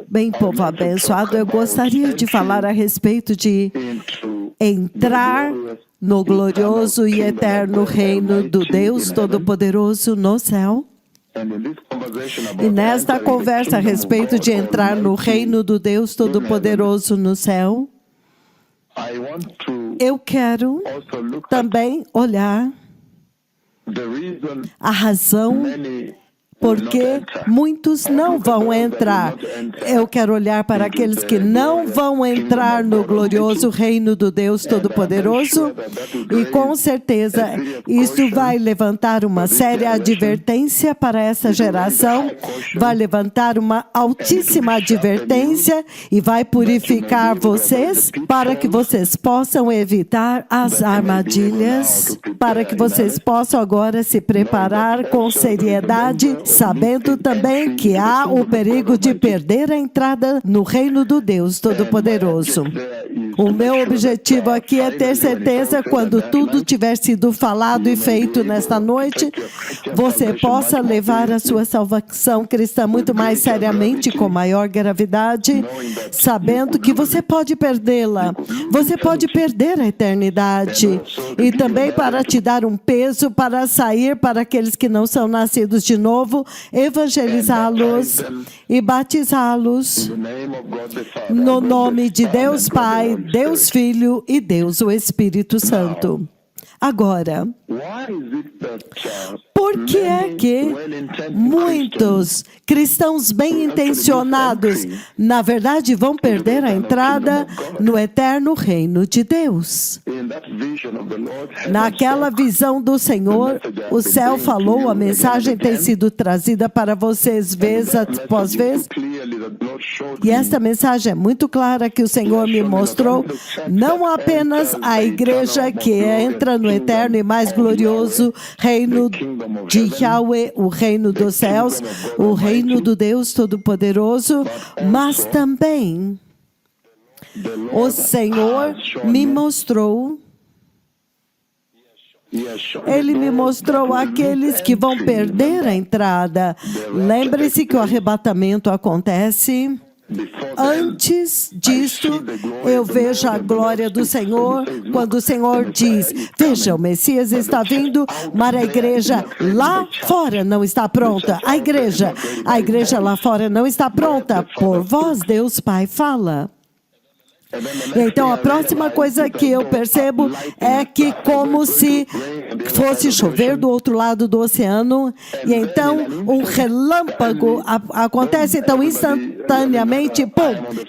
Bem, povo abençoado, eu gostaria de falar a respeito de entrar no glorioso e eterno reino do Deus Todo-Poderoso no céu. E nesta conversa a respeito de entrar no reino do Deus Todo-Poderoso no céu, eu quero também olhar a razão porque muitos não vão entrar. Eu quero olhar para aqueles que não vão entrar no glorioso reino do Deus Todo-Poderoso e com certeza isso vai levantar uma séria advertência para essa geração, vai levantar uma altíssima advertência e vai purificar vocês para que vocês possam evitar as armadilhas, para que vocês possam agora se preparar com seriedade, sabendo também que há o perigo de perder a entrada no reino do Deus Todo-Poderoso. O meu objetivo aqui é ter certeza, quando tudo tiver sido falado e feito nesta noite, você possa levar a sua salvação cristã muito mais seriamente, com maior gravidade, sabendo que você pode perdê-la, você pode perder a eternidade, e também para te dar um peso para sair para aqueles que não são nascidos de novo, evangelizá-los e batizá-los no nome de Deus Pai, Deus Filho e Deus o Espírito Santo. Agora, por que é que muitos cristãos bem intencionados, na verdade, vão perder a entrada no eterno reino de Deus? Naquela visão do Senhor, o céu falou, a mensagem tem sido trazida para vocês vez após vez, e esta mensagem é muito clara que o Senhor me mostrou, não apenas a igreja que entra no eterno e mais glorioso reino de Yahweh, o reino dos céus, o reino do Deus Todo-Poderoso, mas também o Senhor me mostrou, Ele me mostrou aqueles que vão perder a entrada. Lembre-se que o arrebatamento acontece. Antes disto, eu vejo a glória do Senhor, quando o Senhor diz, veja, o Messias está vindo, mas a igreja lá fora não está pronta. A igreja lá fora não está pronta. Por vós, Deus Pai fala. Então, a próxima coisa que eu percebo é que como se fosse chover do outro lado do oceano, e então um relâmpago acontece, então instantaneamente,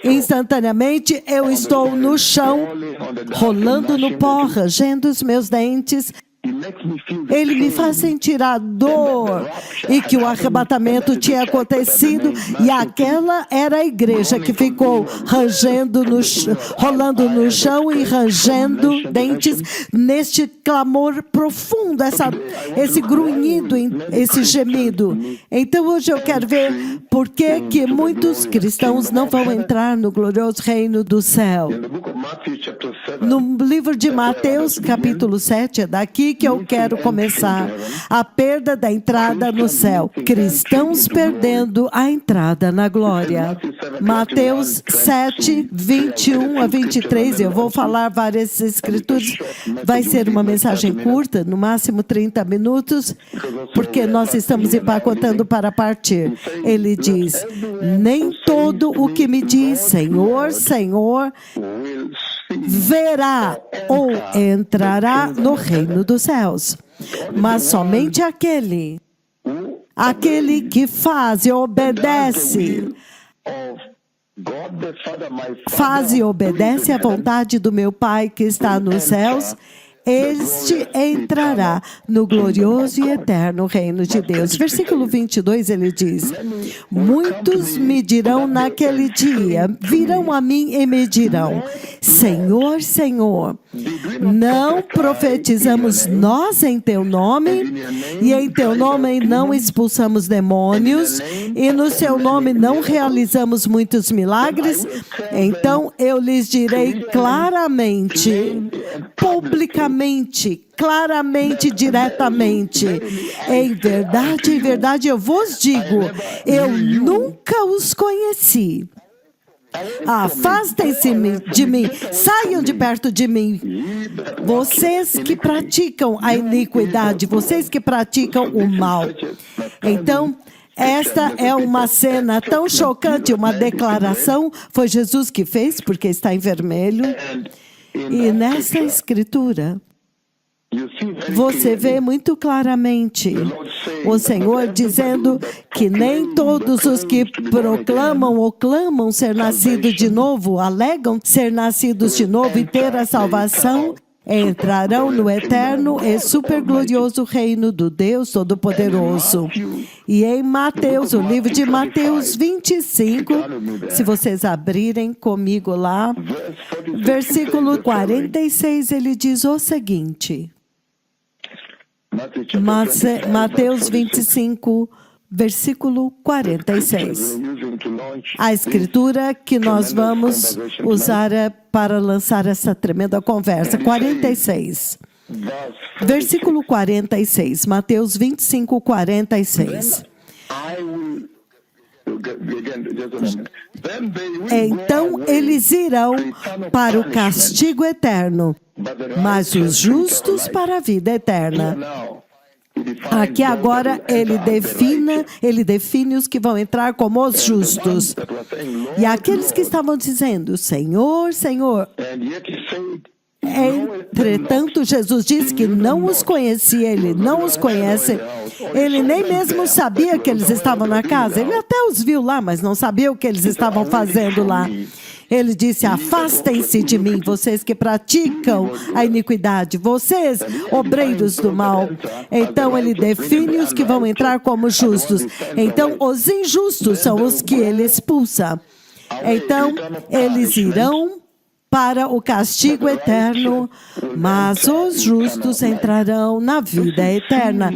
instantaneamente eu estou no chão, rolando no pó, rangendo os meus dentes. Ele me faz sentir a dor e que o arrebatamento tinha acontecido, e aquela era a igreja que ficou rolando no chão e rangendo dentes neste clamor profundo, esse grunhido, esse gemido. Então hoje eu quero ver por que muitos cristãos não vão entrar no glorioso reino do céu. No livro de Mateus, capítulo 7, é daqui que eu quero começar. A perda da entrada no céu. Cristãos perdendo a entrada na glória. Mateus 7, 21 a 23. Eu vou falar várias escrituras. Vai ser uma mensagem curta, no máximo 30 minutos, porque nós estamos empacotando para partir. Ele diz, nem todo o que me diz, Senhor, Senhor, verá ou entrará no reino dos céus, mas somente aquele que faz e obedece a vontade do meu Pai que está nos céus, este entrará no glorioso e eterno reino de Deus. Versículo 22, ele diz, muitos me dirão naquele dia, virão a mim e me dirão, Senhor, Senhor, não profetizamos nós em teu nome, e em teu nome não expulsamos demônios, e no seu nome não realizamos muitos milagres, então eu lhes direi claramente, publicamente, claramente, diretamente, em verdade eu vos digo, eu nunca os conheci. Afastem-se de mim, saiam de perto de mim. Vocês que praticam a iniquidade, vocês que praticam o mal. Então, esta é uma cena tão chocante, uma declaração, foi Jesus que fez, porque está em vermelho. E nessa escritura, você vê muito claramente o Senhor dizendo que nem todos os que proclamam ou clamam ser nascidos de novo, alegam ser nascidos de novo e ter a salvação, entrarão no eterno e superglorioso reino do Deus Todo-Poderoso. E em Mateus, o livro de Mateus 25, se vocês abrirem comigo lá, versículo 46, ele diz o seguinte. Mateus 25, versículo 46. A escritura que nós vamos usar para lançar essa tremenda conversa. 46. Versículo 46. Mateus 25, 46. Então eles irão para o castigo eterno, mas os justos para a vida eterna. Aqui agora ele define os que vão entrar como os justos. E aqueles que estavam dizendo, Senhor, Senhor. Entretanto, Jesus disse que não os conhecia, ele não os conhece. Ele nem mesmo sabia que eles estavam na casa. Ele até os viu lá, mas não sabia o que eles estavam fazendo lá. Ele disse, afastem-se de mim, vocês que praticam a iniquidade, vocês, obreiros do mal. Então ele define os que vão entrar como justos. Então os injustos são os que ele expulsa. Então eles irão para o castigo eterno, mas os justos entrarão na vida eterna.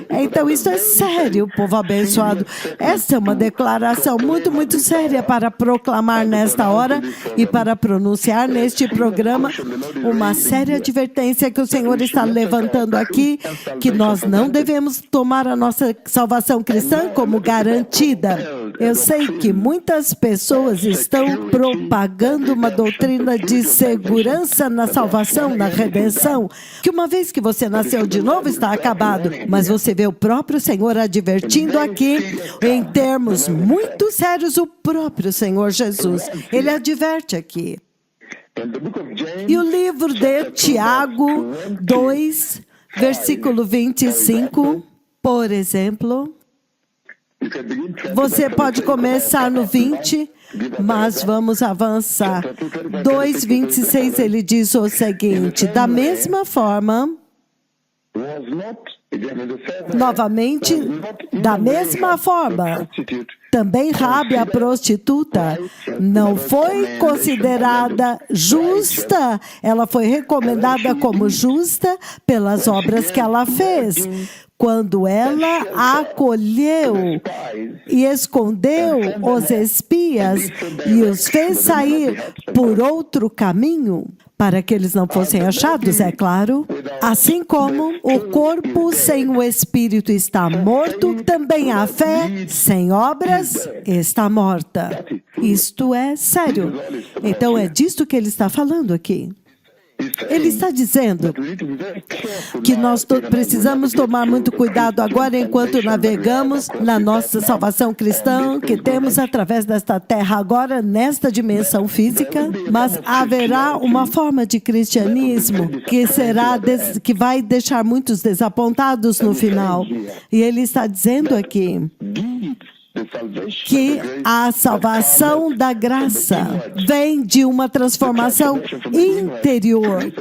Então isso é sério, povo abençoado. Essa é uma declaração muito, muito séria para proclamar nesta hora e para pronunciar neste programa uma séria advertência que o Senhor está levantando aqui, que nós não devemos tomar a nossa salvação cristã como garantida. Eu sei que muitas pessoas estão propagando uma doutrina de segurança na salvação, na redenção, que uma vez que você nasceu de novo está acabado, mas você vê o próprio Senhor advertindo aqui, em termos muito sérios, o próprio Senhor Jesus, ele adverte aqui. E o livro de Tiago 2, versículo 25, por exemplo, você pode começar no 20, mas vamos avançar. 2:26 ele diz o seguinte, da mesma forma, novamente, da mesma forma, também Rabi, a prostituta, não foi considerada justa, ela foi recomendada como justa pelas obras que ela fez. Quando ela acolheu e escondeu os espias e os fez sair por outro caminho, para que eles não fossem achados, é claro. Assim como o corpo sem o espírito está morto, também a fé sem obras está morta. Isto é sério. Então é disto que ele está falando aqui. Ele está dizendo que nós precisamos tomar muito cuidado agora enquanto navegamos na nossa salvação cristã que temos através desta terra agora, nesta dimensão física, mas haverá uma forma de cristianismo que vai deixar muitos desapontados no final. E ele está dizendo aqui que a salvação da graça vem de uma transformação interior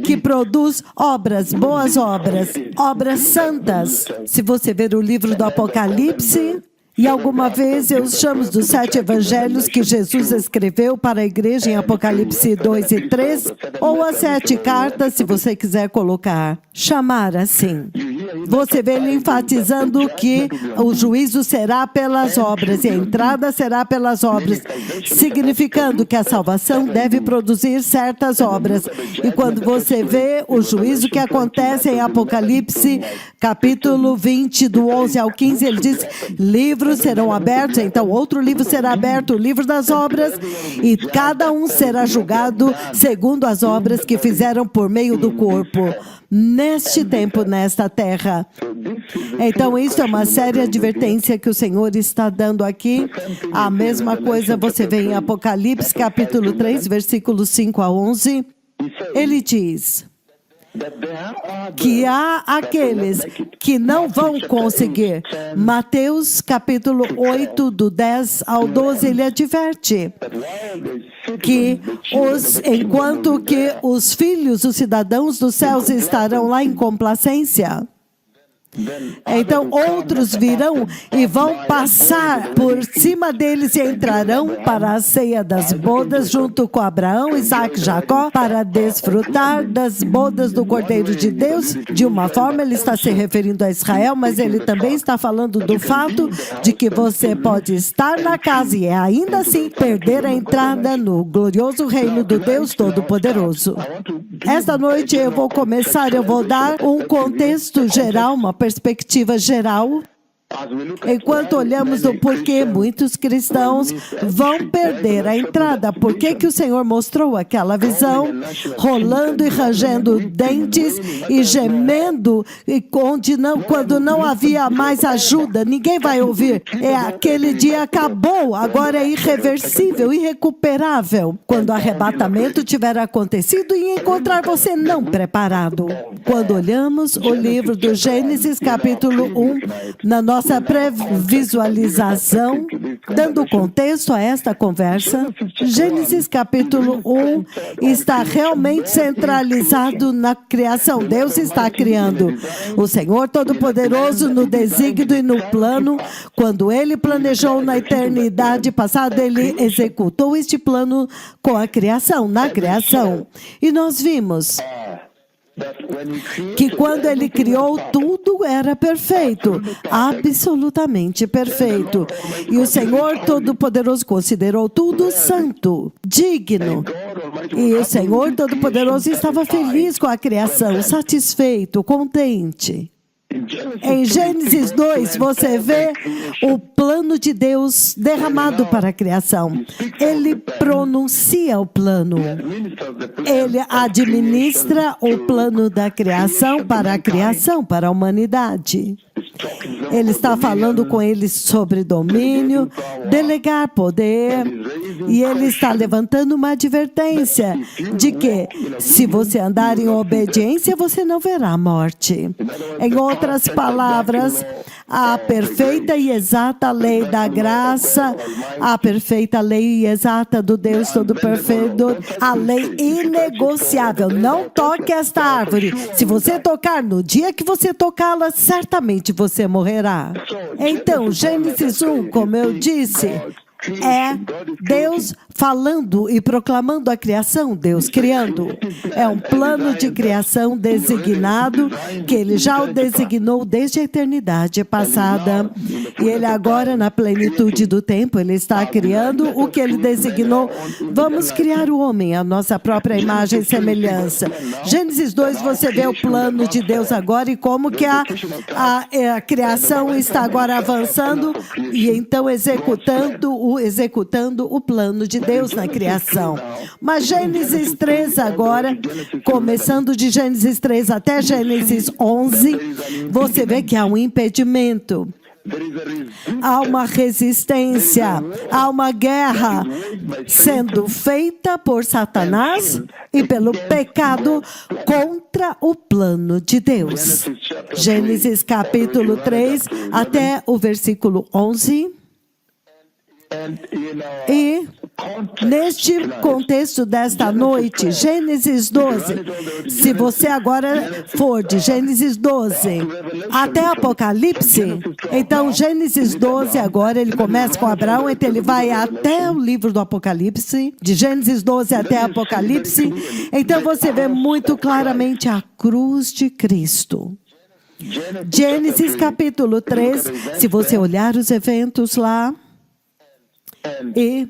que produz obras, boas obras, obras santas. Se você ver o livro do Apocalipse, E alguma vez eu os chamo dos 7 evangelhos que Jesus escreveu para a igreja em Apocalipse 2 e 3, ou as 7 cartas, se você quiser colocar, chamar assim. Você vê ele enfatizando que o juízo será pelas obras e a entrada será pelas obras, significando que a salvação deve produzir certas obras. E quando você vê o juízo que acontece em Apocalipse, capítulo 20, do 11 ao 15, ele diz, livros serão abertos, então outro livro será aberto, o livro das obras, e cada um será julgado segundo as obras que fizeram por meio do corpo, neste tempo, nesta terra. Então, isso é uma séria advertência que o Senhor está dando aqui. A mesma coisa você vê em Apocalipse, capítulo 3, versículos 5 a 11. Ele diz que há aqueles que não vão conseguir. Mateus capítulo 8, do 10 ao 12, ele adverte que enquanto que os filhos, os cidadãos dos céus estarão lá em complacência, então outros virão e vão passar por cima deles e entrarão para a ceia das bodas junto com Abraão, Isaac e Jacó, para desfrutar das bodas do Cordeiro de Deus. De uma forma ele está se referindo a Israel, mas ele também está falando do fato de que você pode estar na casa e ainda assim perder a entrada no glorioso reino do Deus Todo-Poderoso. Esta noite eu vou dar um contexto geral, uma perspectiva geral, enquanto olhamos do porquê muitos cristãos vão perder a entrada. Por que que o Senhor mostrou aquela visão, rolando e rangendo dentes e gemendo, e quando não havia mais ajuda, ninguém vai ouvir. Aquele dia acabou, agora é irreversível, irrecuperável. Quando o arrebatamento tiver acontecido e encontrar você não preparado. Quando olhamos o livro do Gênesis, capítulo 1, na nossa pré-visualização, dando contexto a esta conversa, Gênesis capítulo 1 está realmente centralizado na criação. Deus está criando. O Senhor Todo-Poderoso no desígnio e no plano, quando Ele planejou na eternidade passada, Ele executou este plano com a criação, na criação. E nós vimos que quando Ele criou, tudo era perfeito, absolutamente perfeito. E o Senhor Todo-Poderoso considerou tudo santo, digno. E o Senhor Todo-Poderoso estava feliz com a criação, satisfeito, contente. Em Gênesis 2, você vê o plano de Deus derramado para a criação. Ele pronuncia o plano. Ele administra o plano da criação, para a humanidade. Ele está falando com eles sobre domínio, delegar poder, e ele está levantando uma advertência de que, se você andar em obediência, você não verá morte. Em outras palavras, a perfeita e exata lei da graça, a perfeita lei e exata do Deus Todo-Perfeito, a lei inegociável. Não toque esta árvore. Se você tocar, no dia que você tocá-la, certamente você morrerá. Então, Gênesis 1, como eu disse, é Deus falando e proclamando a criação, Deus criando. É um plano de criação designado, que Ele já o designou desde a eternidade passada. E Ele agora, na plenitude do tempo, Ele está criando o que Ele designou. Vamos criar o homem, a nossa própria imagem e semelhança. Gênesis 2, você vê o plano de Deus agora e como que a criação está agora avançando e então executando o plano de Deus na criação. Mas Gênesis 3 agora, começando de Gênesis 3 até Gênesis 11, você vê que há um impedimento. Há uma resistência, há uma guerra sendo feita por Satanás e pelo pecado contra o plano de Deus. Gênesis capítulo 3 até o versículo 11. E Neste contexto desta noite, Gênesis 12, se você agora for de Gênesis 12 até Apocalipse, então Gênesis 12 agora ele começa com Abraão, então ele vai até o livro do Apocalipse, de Gênesis 12 até Apocalipse, então você vê muito claramente a cruz de Cristo. Gênesis capítulo 3, se você olhar os eventos lá, e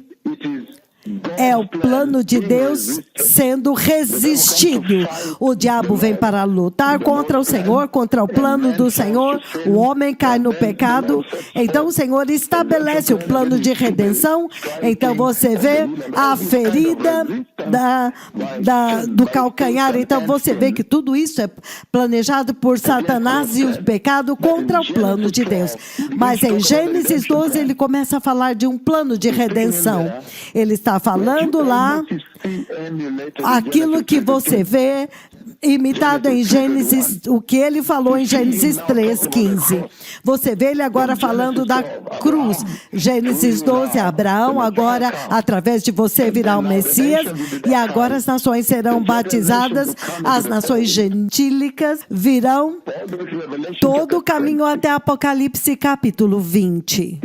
é o plano de Deus sendo resistido. O diabo vem para lutar contra o Senhor, contra o plano do Senhor. O homem cai no pecado. Então o Senhor estabelece o plano de redenção. Então você vê a ferida do calcanhar. Então você vê que tudo isso é planejado por Satanás e o pecado contra o plano de Deus. Mas em Gênesis 12 ele começa a falar de um plano de redenção. Ele está falando lá aquilo que você vê imitado em Gênesis, o que ele falou em Gênesis 3:15. Você vê ele agora falando da cruz. Gênesis 12, Abraão, agora através de você virá o Messias, e agora as nações serão batizadas, as nações gentílicas virão todo o caminho até Apocalipse capítulo 20.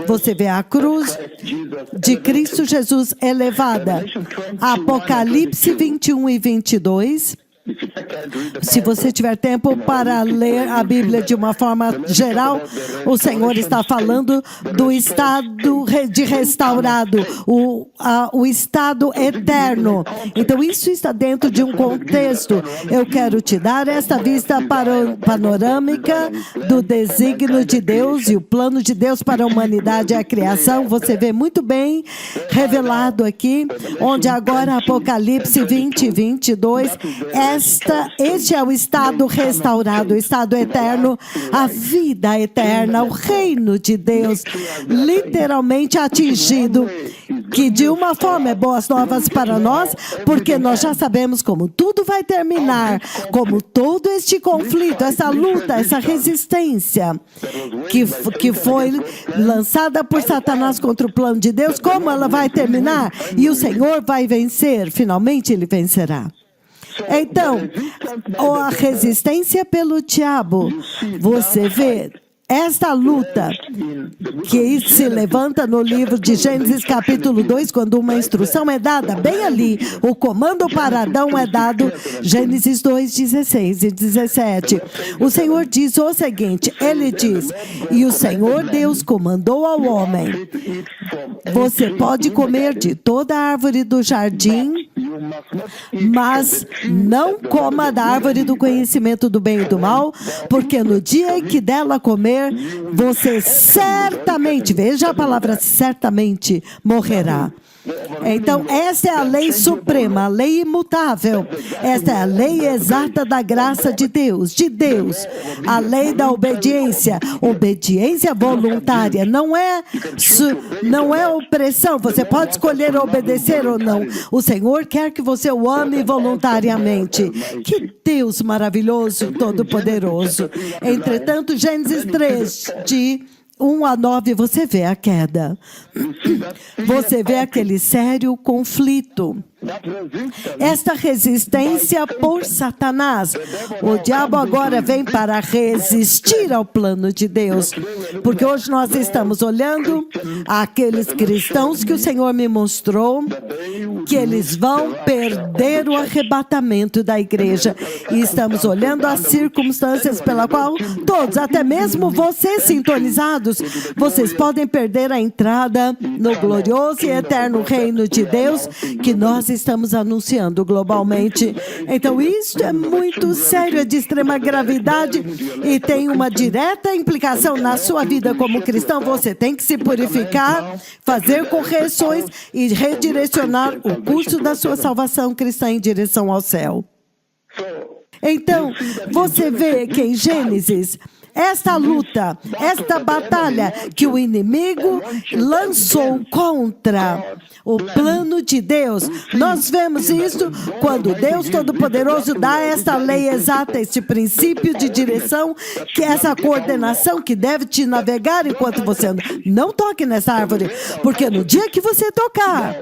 Você vê a cruz de Cristo Jesus elevada. Apocalipse 21 e 22. Se você tiver tempo para ler a Bíblia de uma forma geral, o Senhor está falando do estado de restaurado, o estado eterno. Então isso está dentro de um contexto. Eu quero te dar esta vista panorâmica do desígnio de Deus e o plano de Deus para a humanidade e a criação. Você vê muito bem revelado aqui, onde agora Apocalipse 20 e 22, este é o estado restaurado, o estado eterno, a vida eterna, o reino de Deus, literalmente atingido, que de uma forma é boas novas para nós, porque nós já sabemos como tudo vai terminar, como todo este conflito, essa luta, essa resistência que foi lançada por Satanás contra o plano de Deus, como ela vai terminar? E o Senhor vai vencer, finalmente ele vencerá. Então, a resistência pelo diabo, você vê esta luta que se levanta no livro de Gênesis capítulo 2, quando uma instrução é dada, bem ali, o comando para Adão é dado, Gênesis 2, 16 e 17. O Senhor diz o seguinte, ele diz, e o Senhor Deus comandou ao homem, você pode comer de toda a árvore do jardim, mas não coma da árvore do conhecimento do bem e do mal, porque no dia em que dela comer, você certamente, veja a palavra certamente, morrerá. Então, essa é a lei suprema, a lei imutável. Essa é a lei exata da graça de Deus, a lei da obediência voluntária, não é opressão, você pode escolher obedecer ou não. O Senhor quer que você o ame voluntariamente. Que Deus maravilhoso, todo-poderoso. Entretanto, Gênesis 3, de 1 a 9, você vê a queda. Você vê aquele sério conflito. Esta resistência por Satanás. O diabo agora vem para resistir ao plano de Deus. Porque hoje nós estamos olhando aqueles cristãos que o Senhor me mostrou, que eles vão perder o arrebatamento da igreja. E estamos olhando as circunstâncias pela qual todos, até mesmo vocês sintonizados, vocês podem perder a entrada no glorioso e eterno reino de Deus que nós estamos anunciando globalmente. Então isso é muito sério, é de extrema gravidade e tem uma direta implicação na sua vida como cristão. Você tem que se purificar, fazer correções e redirecionar o curso da sua salvação cristã em direção ao céu. Então, você vê que em Gênesis, esta luta, esta batalha que o inimigo lançou contra o plano de Deus. Nós vemos isso quando Deus Todo-Poderoso dá esta lei exata, este princípio de direção, que é essa coordenação que deve te navegar enquanto você anda. Não toque nessa árvore, porque no dia que você tocar,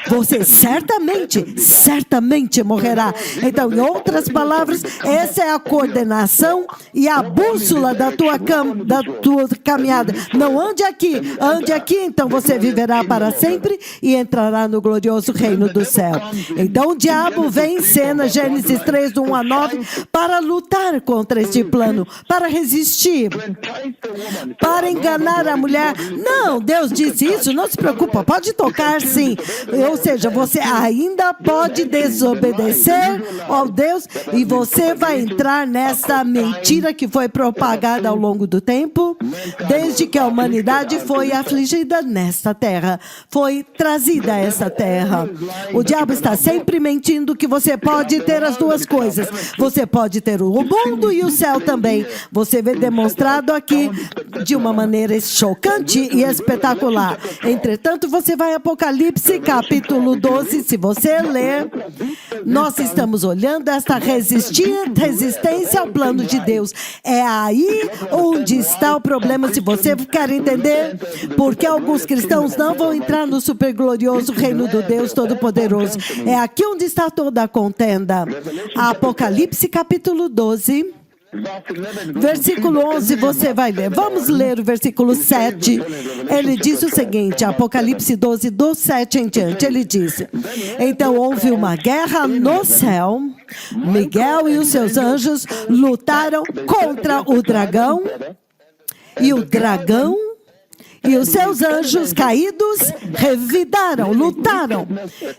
você certamente morrerá. Então, em outras palavras, essa é a coordenação e a bússola da tua caminhada. Não ande aqui, então você viverá para sempre e entrará no glorioso reino do céu. Então o diabo vem em cena, Gênesis 3, do 1 a 9, para lutar contra este plano, para resistir, para enganar a mulher. Não, Deus disse isso, não se preocupa, pode tocar sim. Ou seja, você ainda pode desobedecer ao Deus e você vai entrar nessa mentira que foi propagada ao longo do tempo, desde que a humanidade foi afligida nesta terra, foi trazida a essa terra. O diabo está sempre mentindo que você pode ter as duas coisas. Você pode ter o mundo e o céu também. Você vê demonstrado aqui de uma maneira chocante e espetacular. Entretanto, você vai a Apocalipse, capítulo 12, se você ler, nós estamos olhando esta resistência ao plano de Deus. É aí onde está o problema, se você quer entender, porque alguns cristãos não vão entrar no superglorioso reino do Deus Todo-Poderoso. É aqui onde está toda a contenda. Apocalipse, capítulo 12, versículo 11, você vai ler. Vamos ler o versículo 7. Ele diz o seguinte, Apocalipse 12, do 7 em diante. Ele diz: então houve uma guerra no céu. Miguel e os seus anjos lutaram contra o dragão. E o dragão e os seus anjos caídos revidaram, lutaram,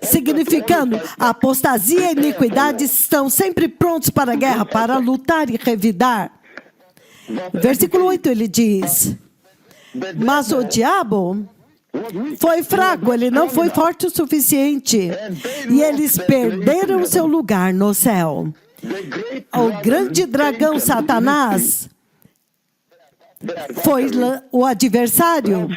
significando apostasia e iniquidade estão sempre prontos para a guerra, para lutar e revidar. Versículo 8 ele diz: mas o diabo foi fraco, ele não foi forte o suficiente, e eles perderam seu lugar no céu. O grande dragão Satanás foi o adversário,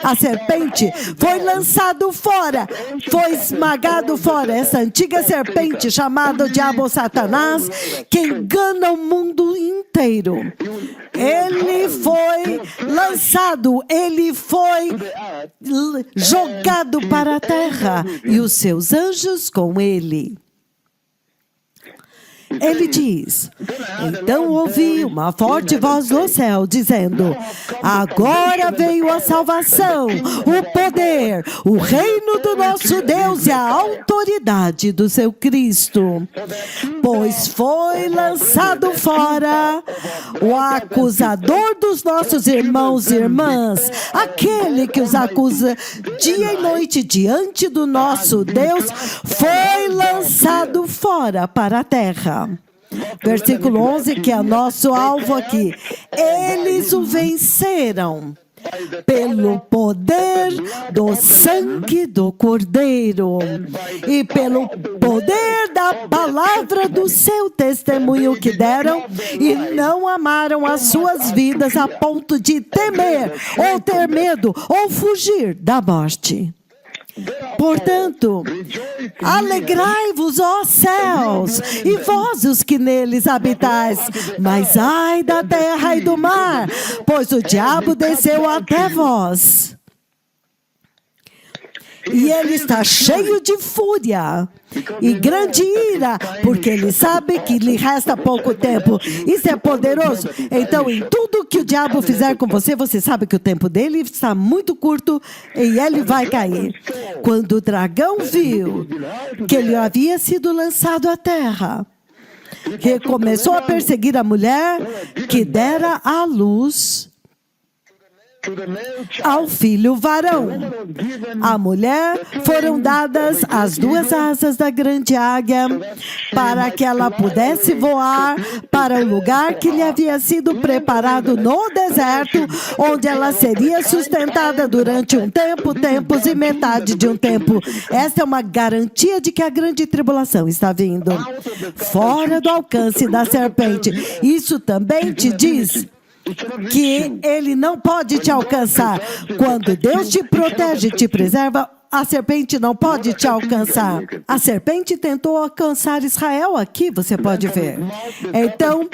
a serpente, foi lançado fora, foi esmagado fora. Essa antiga serpente chamada diabo Satanás, que engana o mundo inteiro. Ele foi lançado, ele foi jogado para a terra e os seus anjos com ele. Ele diz: então ouvi uma forte voz do céu dizendo: agora veio a salvação, o poder, o reino do nosso Deus e a autoridade do seu Cristo. Pois foi lançado fora o acusador dos nossos irmãos e irmãs, aquele que os acusa dia e noite diante do nosso Deus, foi lançado fora para a terra. Versículo 11, que é nosso alvo aqui. Eles o venceram pelo poder do sangue do Cordeiro e pelo poder da palavra do seu testemunho que deram, e não amaram as suas vidas a ponto de temer, ou ter medo, ou fugir da morte. Portanto, alegrai-vos, ó céus, e vós os que neles habitais, mas ai da terra e do mar, pois o diabo desceu até vós. E ele está cheio de fúria e grande ira, porque ele sabe que lhe resta pouco tempo. Isso é poderoso. Então, em tudo que o diabo fizer com você, você sabe que o tempo dele está muito curto e ele vai cair. Quando o dragão viu que ele havia sido lançado à terra, que começou a perseguir a mulher que dera à luz ao filho varão. A mulher foram dadas as duas asas da grande águia para que ela pudesse voar para o lugar que lhe havia sido preparado no deserto, onde ela seria sustentada durante um tempo, tempos e metade de um tempo. Esta é uma garantia de que a grande tribulação está vindo. Fora do alcance da serpente. Isso também te diz que ele não pode te alcançar. Quando Deus te protege, te preserva, a serpente não pode te alcançar. A serpente tentou alcançar Israel aqui, você pode ver. Então,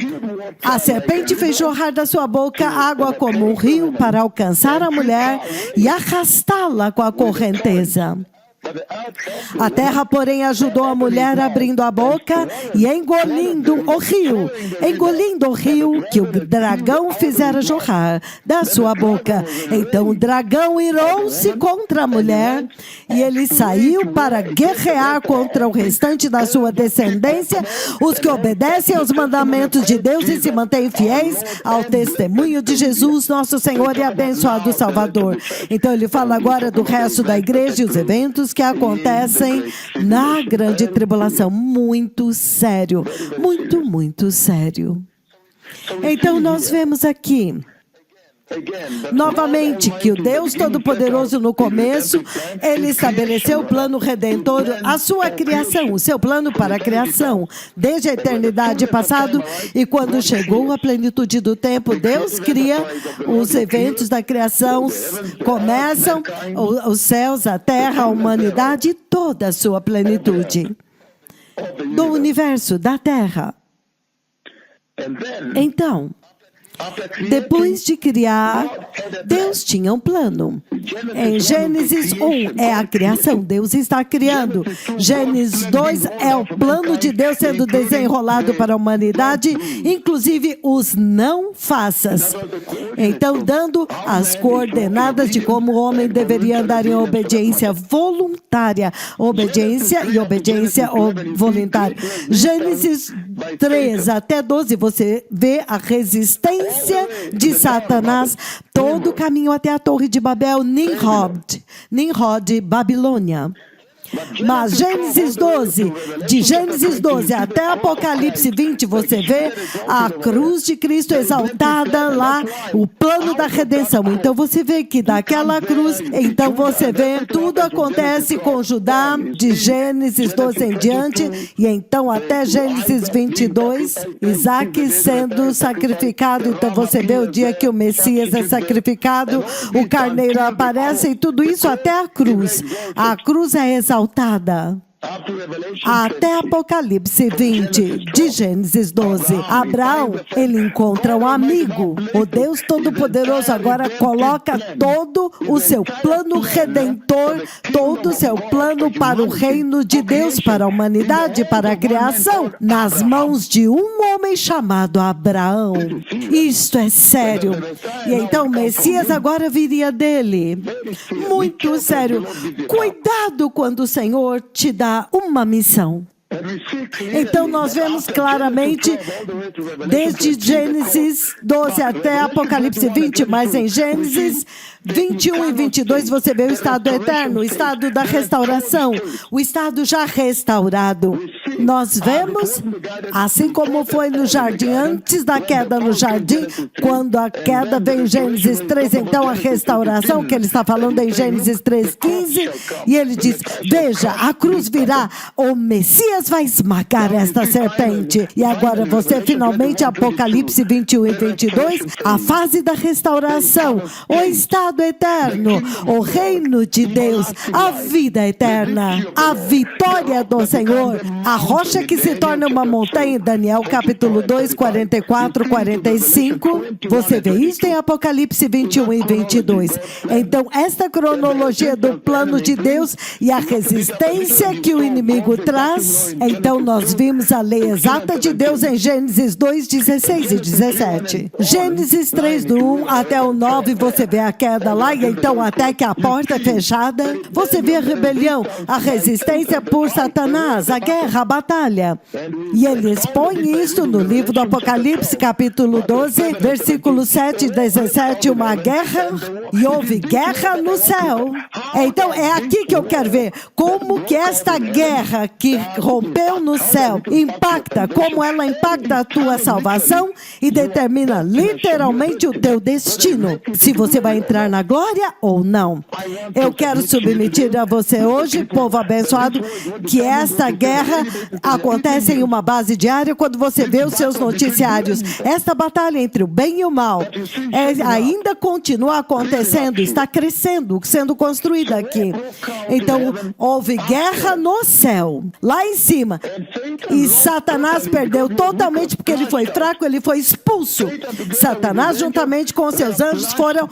a serpente fez jorrar da sua boca água como um rio para alcançar a mulher e arrastá-la com a correnteza. A terra, porém, ajudou a mulher abrindo a boca e engolindo o rio que o dragão fizera jorrar da sua boca. Então o dragão irou-se contra a mulher e ele saiu para guerrear contra o restante da sua descendência, os que obedecem aos mandamentos de Deus e se mantêm fiéis ao testemunho de Jesus, nosso Senhor e abençoado Salvador. Então ele fala agora do resto da igreja e os eventos que acontecem na grande tribulação. Muito sério, muito sério. Então nós vemos aqui novamente que o Deus Todo-Poderoso no começo, ele estabeleceu o plano redentor, a sua criação, o seu plano para a criação, desde a eternidade passada, e quando chegou a plenitude do tempo, Deus cria os eventos da criação, começam os céus, a terra, a humanidade e toda a sua plenitude do universo, da terra. Então, depois de criar, Deus tinha um plano. Em Gênesis 1 é a criação, Deus está criando. Gênesis 2 é o plano de Deus sendo desenrolado para a humanidade, inclusive os não faças. Então, dando as coordenadas de como o homem deveria andar em obediência voluntária, obediência voluntária. Gênesis 3 até 12, você vê a resistência de Satanás, todo o caminho até a Torre de Babel, Nimrod, Babilônia. Mas Gênesis 12, de Gênesis 12 até Apocalipse 20, você vê a cruz de Cristo exaltada lá, o plano da redenção. Então você vê que daquela cruz, então você vê, tudo acontece com Judá, de Gênesis 12 em diante, e então até Gênesis 22, Isaac sendo sacrificado. Então você vê o dia que o Messias é sacrificado, o carneiro aparece, e tudo isso até a cruz. A cruz é exaltada. Até Apocalipse 20, de Gênesis 12. Abraão, ele encontra um amigo. O Deus Todo-Poderoso agora coloca todo o seu plano redentor, todo o seu plano para o reino de Deus, para a humanidade, para a criação, nas mãos de um homem chamado Abraão. Isto é sério. E então o Messias agora viria dele. Muito sério. Cuidado quando o Senhor te dá uma missão. Então nós vemos claramente desde Gênesis 12 até Apocalipse 20, mas em Gênesis 21 e 22 você vê o estado eterno, o estado da restauração, o estado já restaurado. Nós vemos, assim como foi no jardim, antes da queda no jardim, quando a queda veio em Gênesis 3, então a restauração, que ele está falando em Gênesis 3:15, e ele diz, veja, a cruz virá, o Messias vai esmagar esta serpente. E agora você finalmente, Apocalipse 21 e 22, a fase da restauração, o estado eterno, o reino de Deus, a vida eterna, a vitória do Senhor, a rocha que se torna uma montanha, Daniel capítulo 2, 44, 45, você vê isso em Apocalipse 21 e 22. Então, esta cronologia do plano de Deus e a resistência que o inimigo traz, então nós vimos a lei exata de Deus em Gênesis 2, 16 e 17. Gênesis 3, do 1 até o 9, você vê a queda lá, e então até que a porta é fechada, você vê a rebelião, a resistência por Satanás, a guerra, a batalha. E ele expõe isso no livro do Apocalipse, capítulo 12, versículo 7 e 17, uma guerra, e houve guerra no céu. Então é aqui que eu quero ver como que esta guerra que rompeu no céu impacta, como ela impacta a tua salvação e determina literalmente o teu destino, se você vai entrar na glória ou não. Eu quero submeter a você hoje, povo abençoado, que esta guerra acontece em uma base diária quando você vê os seus noticiários. Esta batalha entre o bem e o mal ainda continua acontecendo, está crescendo, sendo construída aqui. Então, houve guerra no céu, lá em cima. E Satanás perdeu totalmente porque ele foi fraco, ele foi expulso. Satanás, juntamente com seus anjos, foram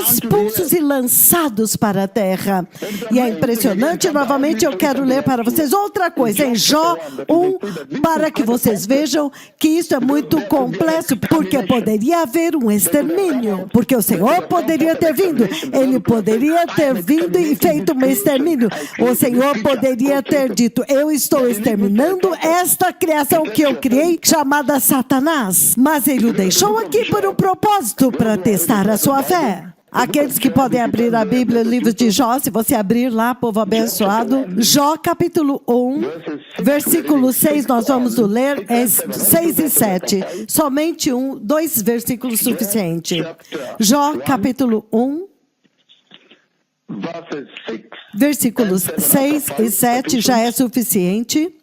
expulsos e lançados para a terra. E é impressionante, novamente eu quero ler para vocês outra coisa, em Jó 1, para que vocês vejam que isso é muito complexo, porque poderia haver um extermínio, porque o Senhor poderia ter vindo, ele poderia ter vindo e feito um extermínio. O Senhor poderia ter dito: eu estou exterminando esta criação que eu criei, chamada Satanás. Mas ele o deixou aqui por um propósito, para testar a sua fé. Aqueles que podem abrir a Bíblia, o livro de Jó, se você abrir lá, povo abençoado. Jó, capítulo 1, versículo 6, nós vamos ler, 6 e 7. Somente 2 versículos suficiente. Jó, capítulo 1, versículos 6 e 7 já é suficiente.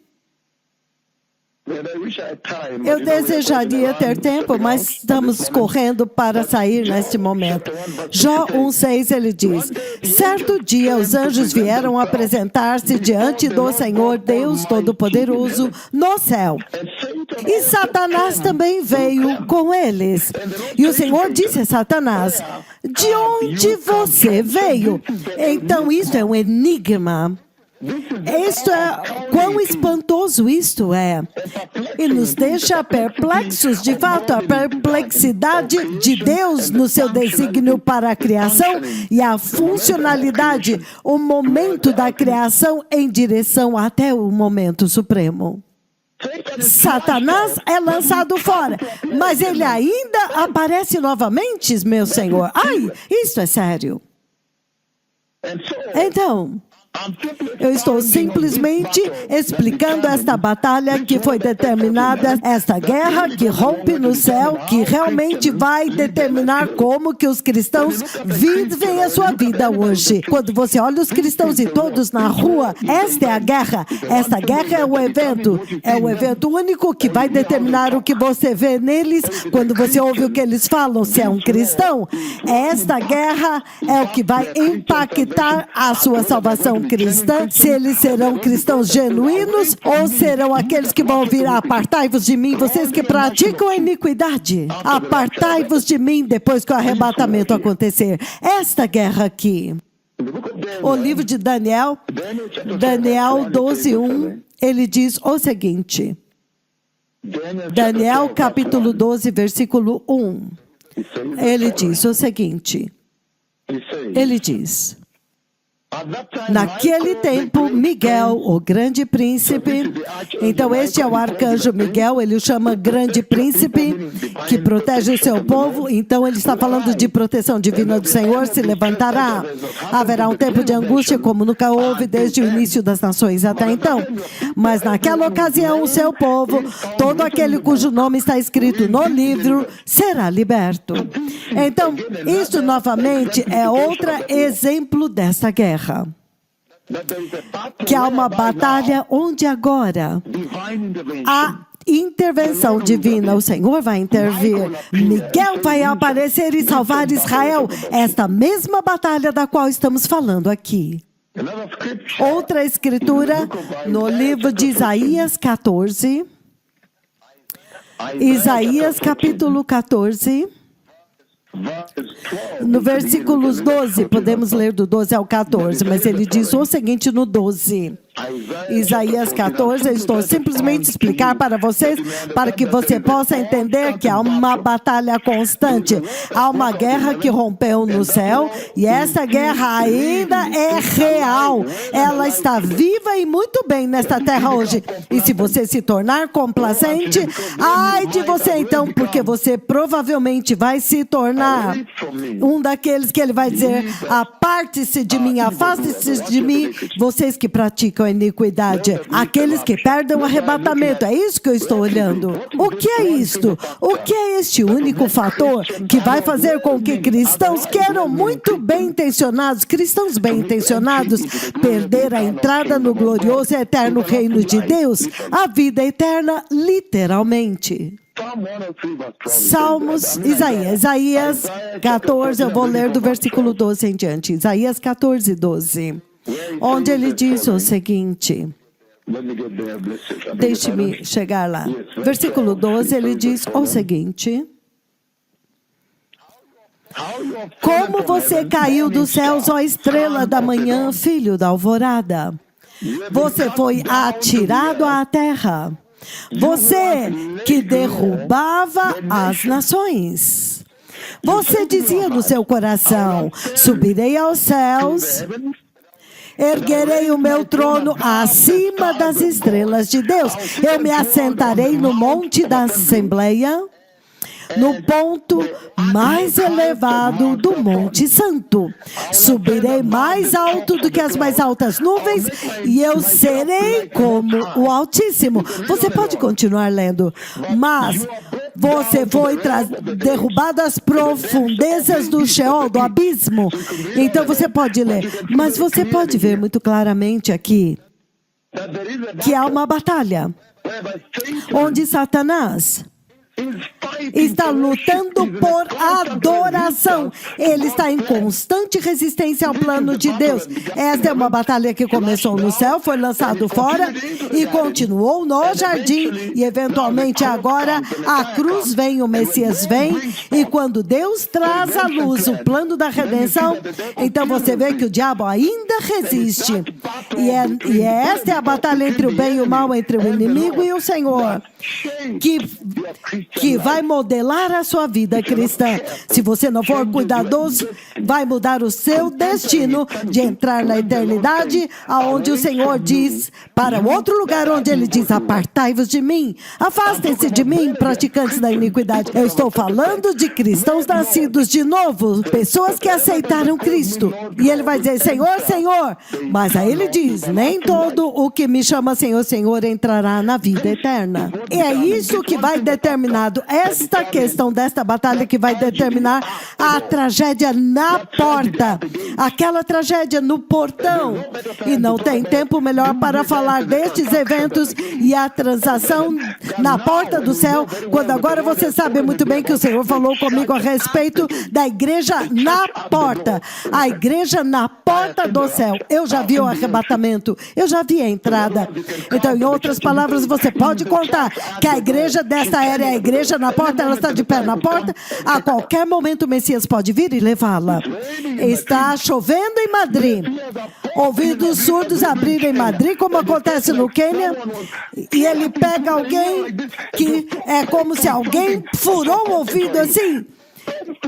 Eu desejaria ter tempo, mas estamos correndo para sair neste momento. Jó 1,6, ele diz: certo dia os anjos vieram apresentar-se diante do Senhor Deus Todo-Poderoso no céu. E Satanás também veio com eles. E o Senhor disse a Satanás: de onde você veio? Então isso é um enigma. Isto é, quão espantoso isto é. E nos deixa perplexos, de fato, a perplexidade de Deus no seu desígnio para a criação e a funcionalidade, o momento da criação em direção até o momento supremo. Satanás é lançado fora, mas ele ainda aparece novamente, meu Senhor. Ai, isto é sério. Então, eu estou simplesmente explicando esta batalha que foi determinada, esta guerra que rompe no céu, que realmente vai determinar como que os cristãos vivem a sua vida hoje. Quando você olha os cristãos e todos na rua, esta é a guerra. Esta guerra é o evento único que vai determinar o que você vê neles quando você ouve o que eles falam, se é um cristão. Esta guerra é o que vai impactar a sua salvação cristã, se eles serão cristãos genuínos ou serão aqueles que vão vir: apartai-vos de mim, vocês que praticam a iniquidade. Apartai-vos de mim depois que o arrebatamento acontecer. Esta guerra aqui. O livro de Daniel 12:1, ele diz o seguinte. Daniel capítulo 12, versículo 1. Ele diz o seguinte. Ele diz: naquele tempo, Miguel, o grande príncipe, então este é o arcanjo Miguel, ele o chama grande príncipe, que protege o seu povo. Então ele está falando de proteção divina do Senhor, se levantará. Haverá um tempo de angústia como nunca houve desde o início das nações até então. Mas naquela ocasião o seu povo, todo aquele cujo nome está escrito no livro, será liberto. Então, isso novamente é outro exemplo dessa guerra. Que há uma batalha onde agora a intervenção divina, o Senhor vai intervir, Miguel vai aparecer e salvar Israel. Esta mesma batalha da qual estamos falando aqui. Outra escritura no livro de Isaías 14. Isaías capítulo 14. No versículos 12, podemos ler do 12 ao 14, mas ele diz o seguinte no 12. Isaías 14, eu estou simplesmente explicar para vocês, para que você possa entender que há uma batalha constante, há uma guerra que rompeu no céu, e essa guerra ainda é real, ela está viva e muito bem nesta terra hoje. E se você se tornar complacente, ai de você então, porque você provavelmente vai se tornar tornar um daqueles que ele vai dizer: aparte-se de mim, afaste-se de mim, vocês que praticam a iniquidade, aqueles que perdem o arrebatamento. É isso que eu estou olhando. O que é isto? O que é este único fator que vai fazer com que cristãos que eram muito bem intencionados, cristãos bem intencionados, perder a entrada no glorioso e eterno reino de Deus, a vida eterna, literalmente? Salmos, Isaías 14, eu vou ler do versículo 12 em diante. Isaías 14, 12. Onde ele diz o seguinte. Deixe-me chegar lá. Versículo 12, ele diz o seguinte. Como você caiu dos céus, ó estrela da manhã, filho da alvorada. Você foi atirado à terra. Você que derrubava as nações. Você dizia no seu coração: subirei aos céus, erguerei o meu trono acima das estrelas de Deus. Eu me assentarei no monte da Assembleia, no ponto mais elevado do Monte Santo. Subirei mais alto do que as mais altas nuvens e eu serei como o Altíssimo. Você pode continuar lendo. Mas você foi derrubado às profundezas do Sheol, do abismo. Então você pode ler. Mas você pode ver muito claramente aqui que há uma batalha onde Satanás está lutando por adoração. Ele está em constante resistência ao plano de Deus. Esta é uma batalha que começou no céu, foi lançado fora e continuou no jardim. E eventualmente agora a cruz vem, o Messias vem. E quando Deus traz à luz o plano da redenção, então você vê que o diabo ainda resiste. E esta é a batalha entre o bem e o mal, entre o inimigo e o Senhor, que vai modelar a sua vida cristã. Se você não for cuidadoso, vai mudar o seu destino de entrar na eternidade, aonde o Senhor diz, para o outro lugar onde ele diz: apartai-vos de mim, afastem-se de mim, praticantes da iniquidade. Eu estou falando de cristãos nascidos de novo, pessoas que aceitaram Cristo. E ele vai dizer: Senhor, Senhor. Mas aí ele diz: nem todo o que me chama Senhor, Senhor entrará na vida eterna. E é isso que vai determinar, esta questão desta batalha que vai determinar a tragédia na porta, aquela tragédia no portão. E não tem tempo melhor para falar destes eventos e a transação na porta do céu, quando agora você sabe muito bem que o Senhor falou comigo a respeito da igreja na porta, a igreja na porta do céu. Eu já vi o arrebatamento, eu já vi a entrada. Então, em outras palavras, você pode contar que a igreja desta era é a igreja na porta, ela está de pé na porta. A qualquer momento o Messias pode vir e levá-la. Está chovendo em Madrid. Ouvidos surdos abrirem em Madrid, como acontece no Quênia. E ele pega alguém que é como se alguém furou o ouvido assim.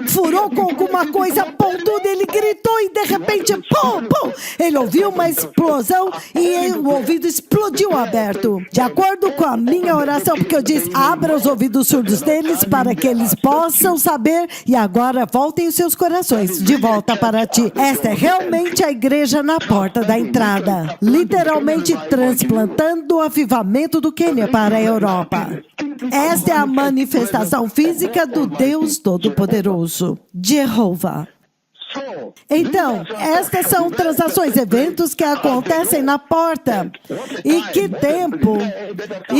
Furou com alguma coisa pontuda, ele gritou e de repente, pum, pum, ele ouviu uma explosão e o ouvido explodiu aberto. De acordo com a minha oração, porque eu disse: abra os ouvidos surdos deles para que eles possam saber, e agora voltem os seus corações de volta para ti. Esta é realmente a igreja na porta da entrada, literalmente transplantando o avivamento do Quênia para a Europa. Esta é a manifestação física do Deus Todo-Poderoso, Jeová. Então, estas são transações, eventos que acontecem na porta. E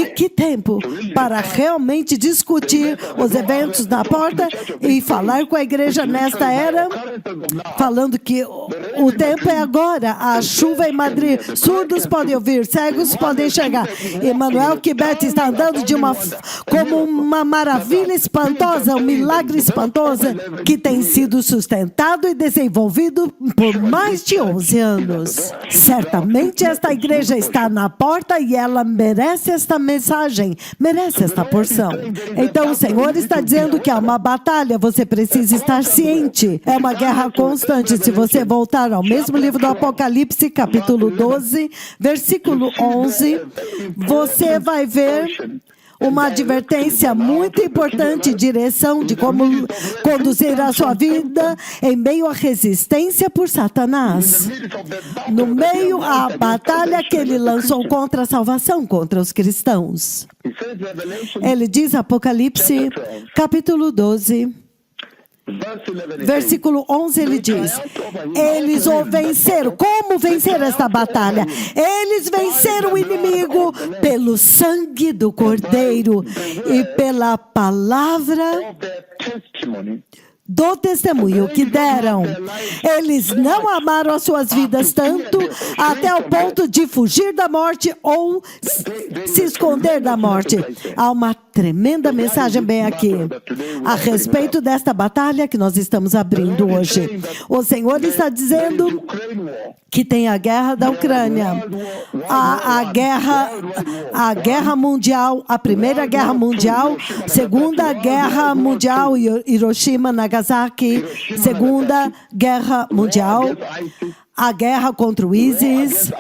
que tempo para realmente discutir os eventos na porta e falar com a igreja nesta era, falando que o tempo é agora, a chuva em Madrid, surdos podem ouvir, cegos podem enxergar. Emmanuel Kibet está andando como uma maravilha espantosa, um milagre espantoso que tem sido sustentado e desenvolvido por mais de 11 anos. Certamente esta igreja está na porta e ela merece esta mensagem, merece esta porção. Então o Senhor está dizendo que há uma batalha, você precisa estar ciente. É uma guerra constante. Se você voltar ao mesmo livro do Apocalipse, capítulo 12, versículo 11, você vai ver uma advertência muito importante, direção de como conduzir a sua vida em meio à resistência por Satanás. No meio à batalha que ele lançou contra a salvação, contra os cristãos. Ele diz, Apocalipse, capítulo 12, versículo 11, ele diz: eles o venceram. Como vencer esta batalha? Eles venceram o inimigo pelo sangue do Cordeiro e pela palavra do testemunho que deram. Eles não amaram as suas vidas tanto até o ponto de fugir da morte ou se esconder da morte. Há uma tremenda mensagem bem aqui a respeito desta batalha que nós estamos abrindo hoje. O Senhor está dizendo que tem a guerra da Ucrânia, a guerra mundial, a Primeira Guerra Mundial, Segunda Guerra Mundial, Hiroshima, Nagasaki, Segunda Guerra Mundial, a guerra contra o ISIS,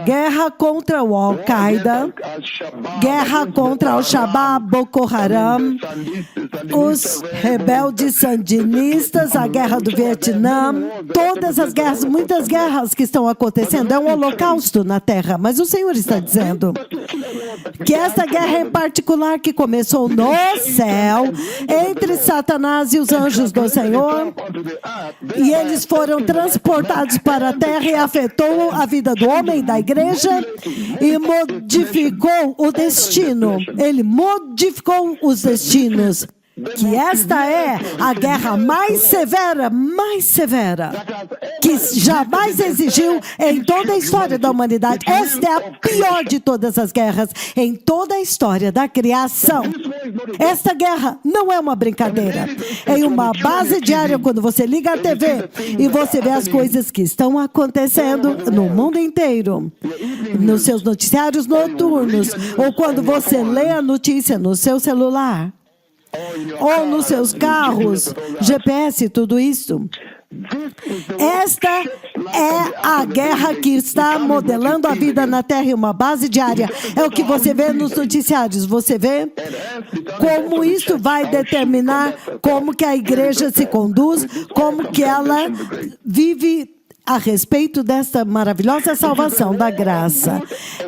guerra contra o Al-Qaeda, guerra contra Al-Shabaab, Boko Haram, os rebeldes sandinistas, a guerra do Vietnã, todas as guerras, muitas guerras que estão acontecendo, é um holocausto na Terra. Mas o Senhor está dizendo que essa guerra em particular que começou no céu, entre Satanás e os anjos do Senhor, e eles foram transportados para a terra e afetou a vida do homem, da igreja, e modificou o destino. Ele modificou os destinos. Que esta é a guerra mais severa, que jamais existiu em toda a história da humanidade. Esta é a pior de todas as guerras em toda a história da criação. Esta guerra não é uma brincadeira. Em uma base diária, quando você liga a TV e você vê as coisas que estão acontecendo no mundo inteiro, nos seus noticiários noturnos, ou quando você lê a notícia no seu celular, ou nos seus carros, GPS, tudo isso. Esta é a guerra que está modelando a vida na Terra em uma base diária. É o que você vê nos noticiários. Você vê como isso vai determinar como que a igreja se conduz, como que ela vive a respeito desta maravilhosa salvação da graça.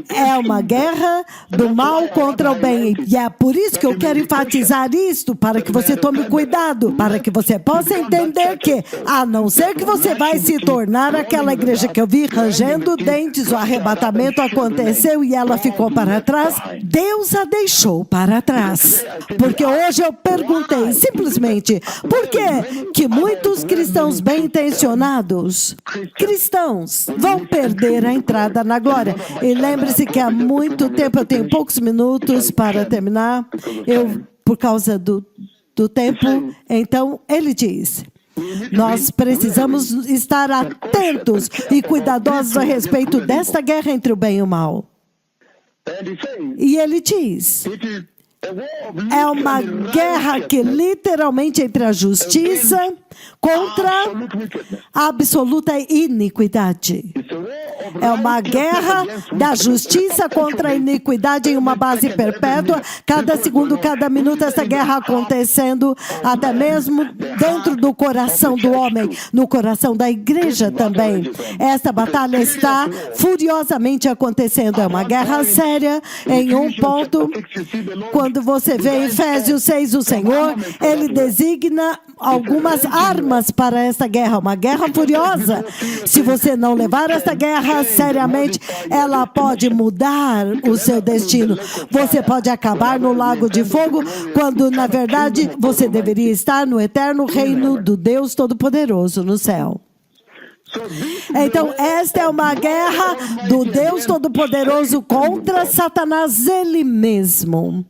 É uma guerra do mal contra o bem. E é por isso que eu quero enfatizar isto, para que você tome cuidado, para que você possa entender que, a não ser que você vai se tornar aquela igreja que eu vi rangendo dentes, o arrebatamento aconteceu e ela ficou para trás, Deus a deixou para trás. Porque hoje eu perguntei simplesmente, por que muitos cristãos bem-intencionados, cristãos, vão perder a entrada na glória? E lembre-se que há muito tempo, eu tenho poucos minutos para terminar, por causa do tempo, então ele diz: nós precisamos estar atentos e cuidadosos a respeito desta guerra entre o bem e o mal. E ele diz: é uma guerra que literalmente entre a justiça contra a absoluta iniquidade. É uma guerra da justiça contra a iniquidade em uma base perpétua. Cada segundo, cada minuto, essa guerra acontecendo, até mesmo dentro do coração do homem, no coração da igreja também. Essa batalha está furiosamente acontecendo. É uma guerra séria em um ponto. Quando você vê em Efésios 6, o Senhor, ele designa algumas armas para essa guerra, uma guerra furiosa. Se você não levar essa guerra seriamente, ela pode mudar o seu destino. Você pode acabar no lago de fogo, quando na verdade você deveria estar no eterno reino do Deus Todo-Poderoso no céu. Então, esta é uma guerra do Deus Todo-Poderoso contra Satanás ele mesmo.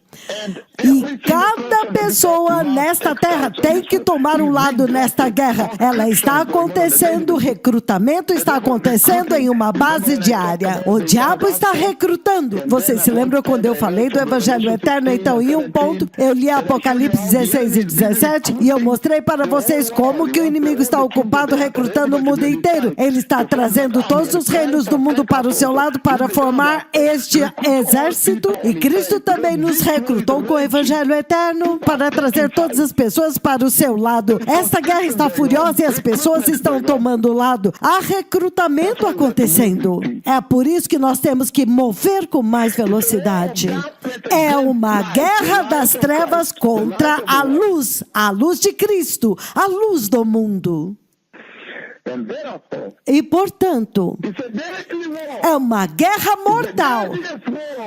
E cada pessoa nesta terra tem que tomar um lado nesta guerra. Ela está acontecendo, o recrutamento está acontecendo em uma base diária. O diabo está recrutando. Vocês se lembram quando eu falei do Evangelho Eterno? Então, em um ponto, eu li Apocalipse 16 e 17 e eu mostrei para vocês como que o inimigo está ocupado recrutando o mundo inteiro. Ele está trazendo todos os reinos do mundo para o seu lado para formar este exército. E Cristo também nos recruta recrutou com o evangelho eterno para trazer todas as pessoas para o seu lado. Esta guerra está furiosa e as pessoas estão tomando lado. Há recrutamento acontecendo. É por isso que nós temos que mover com mais velocidade. É uma guerra das trevas contra a luz de Cristo, a luz do mundo. E, portanto, é uma guerra mortal.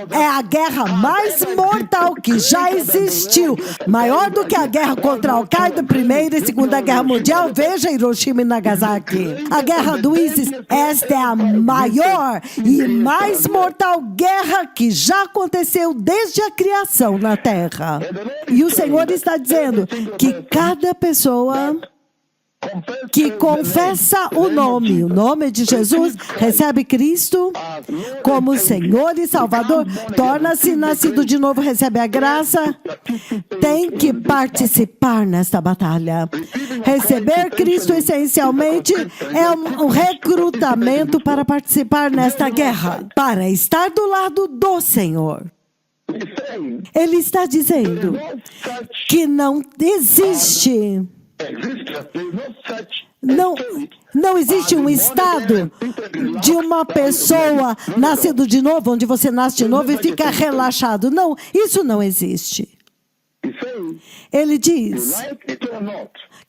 É a guerra mais mortal que já existiu. Maior do que a guerra contra a Al-Qaeda, Primeira e Segunda Guerra Mundial. Veja Hiroshima e Nagasaki. A guerra do ISIS, esta é a maior e mais mortal guerra que já aconteceu desde a criação na Terra. E o Senhor está dizendo que cada pessoa que confessa o nome de Jesus, recebe Cristo como Senhor e Salvador, torna-se nascido de novo, recebe a graça, tem que participar nesta batalha. Receber Cristo, essencialmente, é um recrutamento para participar nesta guerra, para estar do lado do Senhor. Ele está dizendo que não existe... Não existe um estado de uma pessoa nascido de novo, onde você nasce de novo e fica relaxado. Não, isso não existe. Ele diz,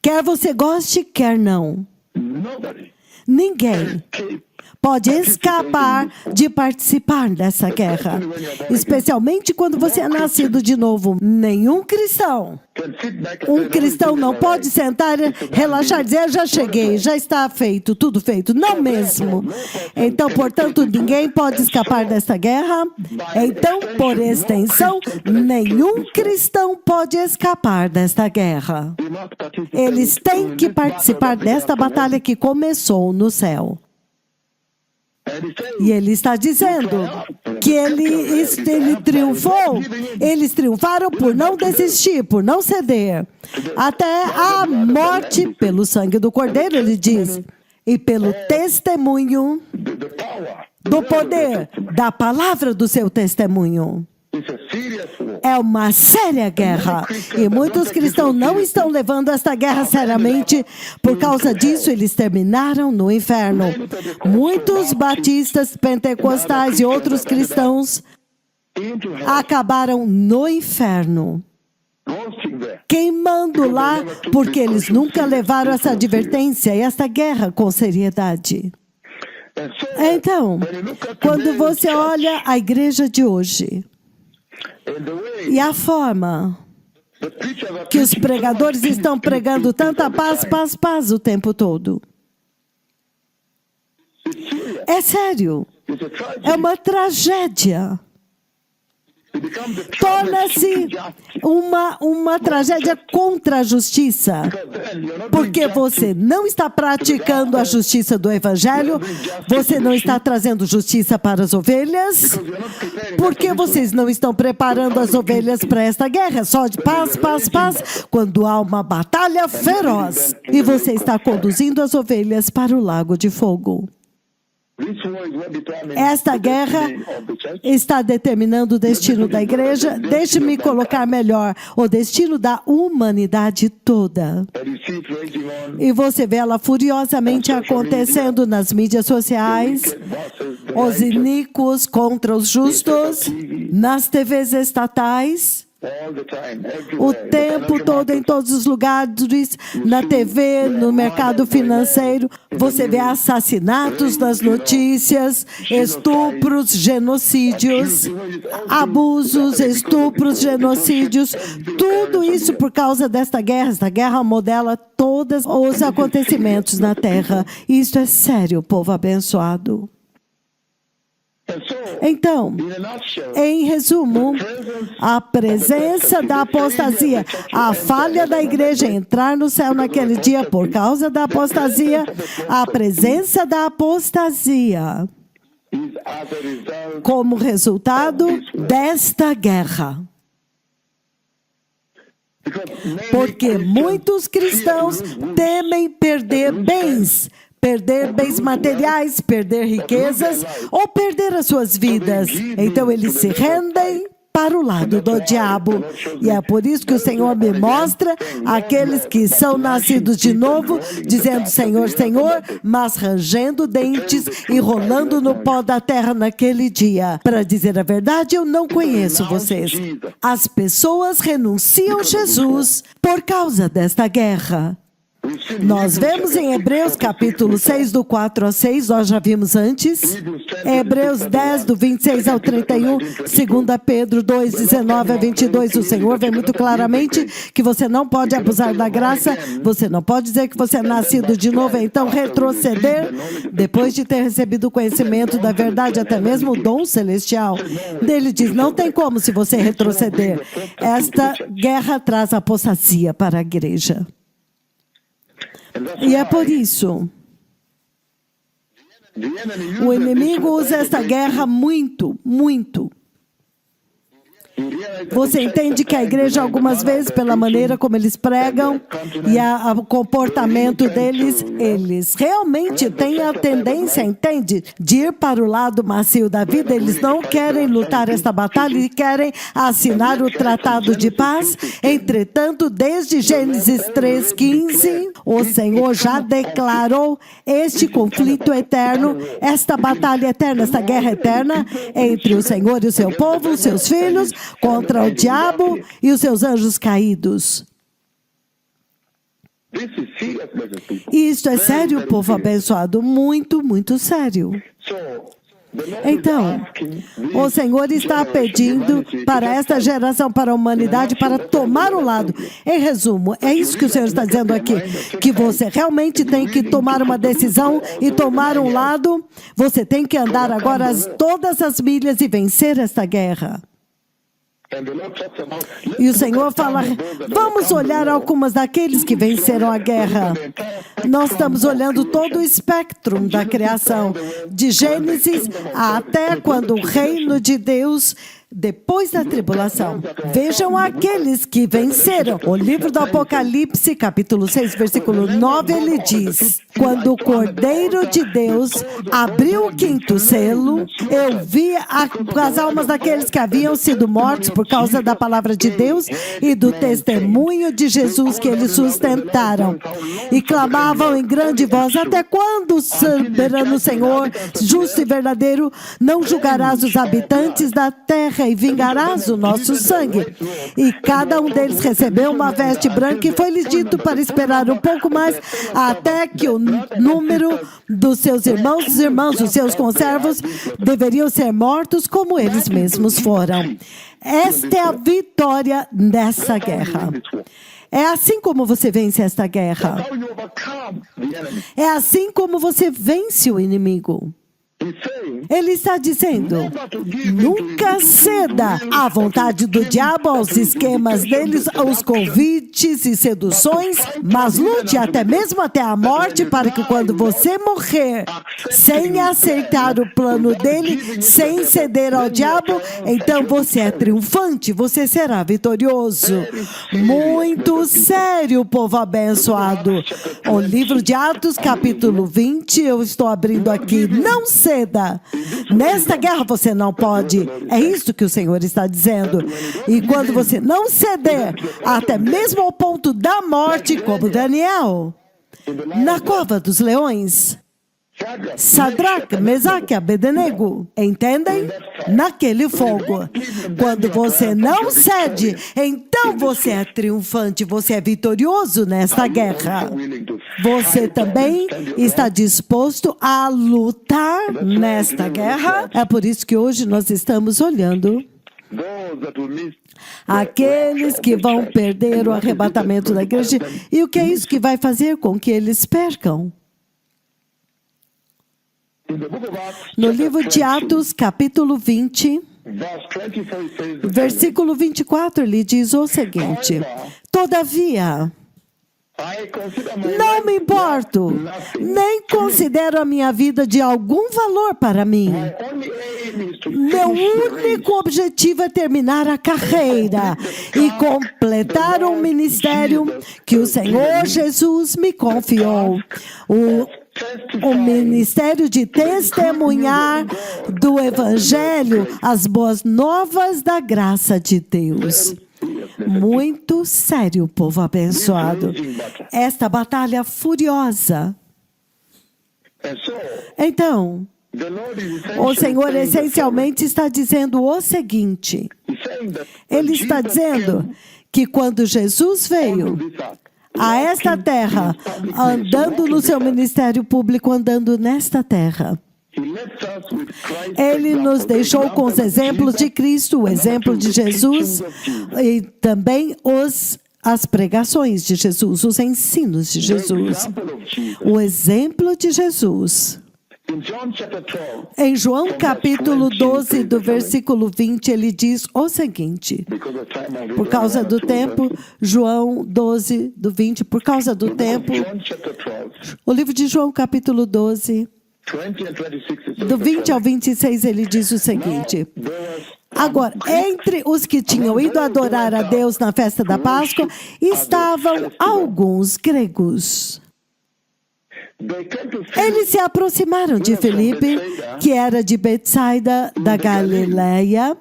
quer você goste, quer não. Ninguém pode escapar de participar dessa guerra. Especialmente quando você é nascido de novo. Nenhum cristão. Um cristão não pode sentar, relaxar e dizer, já cheguei, já está feito, tudo feito. Não mesmo. Então, portanto, ninguém pode escapar dessa guerra. Então, por extensão, nenhum cristão pode escapar desta guerra. Eles têm que participar desta batalha que começou no céu. E ele está dizendo que ele triunfou. Eles triunfaram por não desistir, por não ceder. Até a morte pelo sangue do Cordeiro, ele diz. E pelo testemunho do poder, da palavra do seu testemunho. É uma séria guerra. E muitos cristãos não estão levando esta guerra seriamente. Por causa disso, eles terminaram no inferno. Muitos batistas, pentecostais e outros cristãos acabaram no inferno. Queimando lá, porque eles nunca levaram essa advertência e esta guerra com seriedade. Então, quando você olha a igreja de hoje, e a forma que os pregadores estão pregando tanta paz, paz, paz o tempo todo. É sério. É uma tragédia. Torna-se uma tragédia contra a justiça. Porque você não está praticando a justiça do Evangelho, você não está trazendo justiça para as ovelhas, porque vocês não estão preparando as ovelhas para esta guerra, só de paz, paz, paz, quando há uma batalha feroz. E você está conduzindo as ovelhas para o lago de fogo. Esta guerra está determinando o destino da igreja. Deixe-me colocar melhor, o destino da humanidade toda. E você vê ela furiosamente acontecendo nas mídias sociais, os iníquos contra os justos, nas TVs estatais, o tempo todo, em todos os lugares, na TV, no mercado financeiro, você vê assassinatos nas notícias, estupros, genocídios, abusos, estupros, genocídios, tudo isso por causa desta guerra. Esta guerra modela todos os acontecimentos na Terra. Isso é sério, povo abençoado. Então, em resumo, a presença da apostasia, a falha da igreja entrar no céu naquele dia por causa da apostasia, a presença da apostasia como resultado desta guerra. Porque muitos cristãos temem perder bens materiais, perder riquezas ou perder as suas vidas. Então eles se rendem para o lado do diabo. E é por isso que o Senhor me mostra aqueles que são nascidos de novo, dizendo Senhor, Senhor, mas rangendo dentes e rolando no pó da terra naquele dia. Para dizer a verdade, eu não conheço vocês. As pessoas renunciam a Jesus por causa desta guerra. Nós vemos em Hebreus capítulo 6, do 4 a 6, nós já vimos antes. Hebreus 10, do 26 ao 31, 2 Pedro 2, 19 a 22. O Senhor vê muito claramente que você não pode abusar da graça, você não pode dizer que você é nascido de novo, então retroceder, depois de ter recebido o conhecimento da verdade, até mesmo o dom celestial. Ele diz, não tem como se você retroceder. Esta guerra traz apostasia para a igreja. E é por isso, o inimigo usa esta guerra muito, muito. Você entende que a igreja, algumas vezes, pela maneira como eles pregam e o comportamento deles, eles realmente têm a tendência, entende, de ir para o lado macio da vida. Eles não querem lutar esta batalha e querem assinar o tratado de paz. Entretanto, desde Gênesis 3:15, o Senhor já declarou este conflito eterno, esta batalha eterna, esta guerra eterna entre o Senhor e o seu povo, os seus filhos, contra o diabo e os seus anjos caídos. E isto é sério, povo abençoado, muito, muito sério. Então, o Senhor está pedindo para esta geração, para a humanidade, para tomar um lado. Em resumo, é isso que o Senhor está dizendo aqui, que você realmente tem que tomar uma decisão e tomar um lado. Você tem que andar agora todas as milhas e vencer esta guerra. E o Senhor fala, vamos olhar algumas daqueles que venceram a guerra. Nós estamos olhando todo o espectro da criação, de Gênesis até quando o reino de Deus, depois da tribulação. Vejam aqueles que venceram. O livro do Apocalipse, capítulo 6, versículo 9, ele diz, quando o Cordeiro de Deus abriu o quinto selo, eu vi as almas daqueles que haviam sido mortos por causa da palavra de Deus e do testemunho de Jesus que eles sustentaram. E clamavam em grande voz, até quando, soberano Senhor, justo e verdadeiro, não julgarás os habitantes da terra e vingarás o nosso sangue? E cada um deles recebeu uma veste branca e foi-lhes dito para esperar um pouco mais, até que o número dos seus irmãos, os seus conservos, deveriam ser mortos como eles mesmos foram. Esta é a vitória dessa guerra. É assim como você vence esta guerra. É assim como você vence o inimigo. Ele está dizendo, nunca ceda à vontade do diabo, aos esquemas deles, aos convites e seduções, mas lute até mesmo até a morte, para que quando você morrer, sem aceitar o plano dele, sem ceder ao diabo, então você é triunfante, você será vitorioso. Muito sério, povo abençoado. O livro de Atos, capítulo 20, eu estou abrindo aqui, não ceda. Nesta guerra você não pode. É isso que o Senhor está dizendo. E quando você não ceder, até mesmo ao ponto da morte, como Daniel, na cova dos leões, Sadraque, Mesaque, Abednego, entendem? Naquele fogo. Quando você não cede, então você é triunfante, você é vitorioso nesta guerra. Você também está disposto a lutar nesta guerra? É por isso que hoje nós estamos olhando aqueles que vão perder o arrebatamento da igreja. E o que é isso que vai fazer com que eles percam? No livro de Atos, capítulo 20, versículo 24, ele diz o seguinte: todavia, não me importo, nem considero a minha vida de algum valor para mim. Meu único objetivo é terminar a carreira e completar o ministério que o Senhor Jesus me confiou. o ministério de testemunhar do Evangelho, as boas novas da graça de Deus. Muito sério, povo abençoado. Esta batalha furiosa. Então, o Senhor essencialmente está dizendo o seguinte. Ele está dizendo que quando Jesus veio a esta terra, andando no seu ministério público, andando nesta terra, Ele nos deixou com os exemplos de Cristo, o exemplo de Jesus e também as pregações de Jesus, os ensinos de Jesus. O exemplo de Jesus. Em João capítulo 12, do versículo 20, ele diz o seguinte, por causa do tempo, João 12, do 20, por causa do tempo, o livro de João capítulo 12, do 20 ao 26, ele diz o seguinte, agora, entre os que tinham ido adorar a Deus na festa da Páscoa, estavam alguns gregos. Eles se aproximaram de Filipe, que era de Betsaida da Galileia,